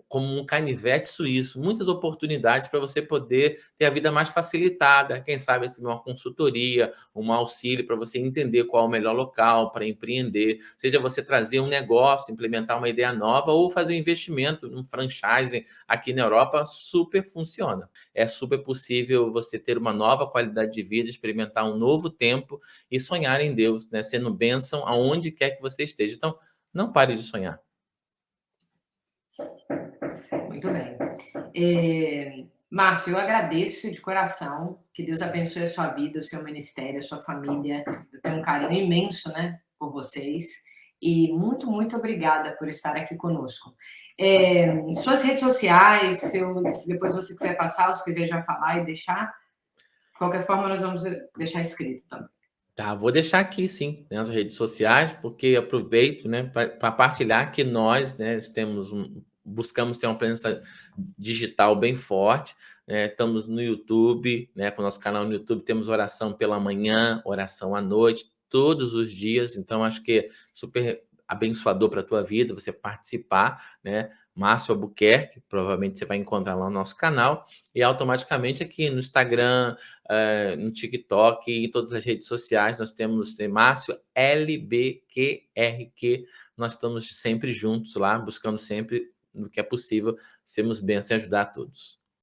como um canivete suíço, muitas oportunidades para você poder ter a vida mais facilitada, quem sabe assim, uma consultoria, um auxílio para você entender qual é o melhor local para empreender, seja você trazer um negócio, implementar uma ideia nova ou fazer um investimento num franchising aqui na Europa, super funciona. É super possível você ter uma nova qualidade de vida, experimentar um novo tempo e sonhar em Deus, né? Sendo bênção aonde quer que você esteja. Então, não pare de sonhar. Muito bem. Márcio, eu agradeço de coração. Que Deus abençoe a sua vida, o seu ministério, a sua família. Eu tenho um carinho imenso, né, por vocês. E muito, muito obrigada por estar aqui conosco. Suas redes sociais, se depois você quiser passar, ou se quiser já falar e deixar, de qualquer forma, nós vamos deixar escrito também. Tá, vou deixar aqui sim, nas redes sociais, porque aproveito, né, para partilhar que nós, né, buscamos ter uma presença digital bem forte, né, estamos no YouTube, né, com o nosso canal no YouTube, temos oração pela manhã, oração à noite, todos os dias, então acho que é super abençoador para a tua vida você participar, né, Márcio Albuquerque, provavelmente você vai encontrar lá no nosso canal, e automaticamente aqui no Instagram, no TikTok e em todas as redes sociais. Nós temos Márcio LBQRQ. Nós estamos sempre juntos lá, buscando sempre, no que é possível, sermos bênçãos e ajudar a todos.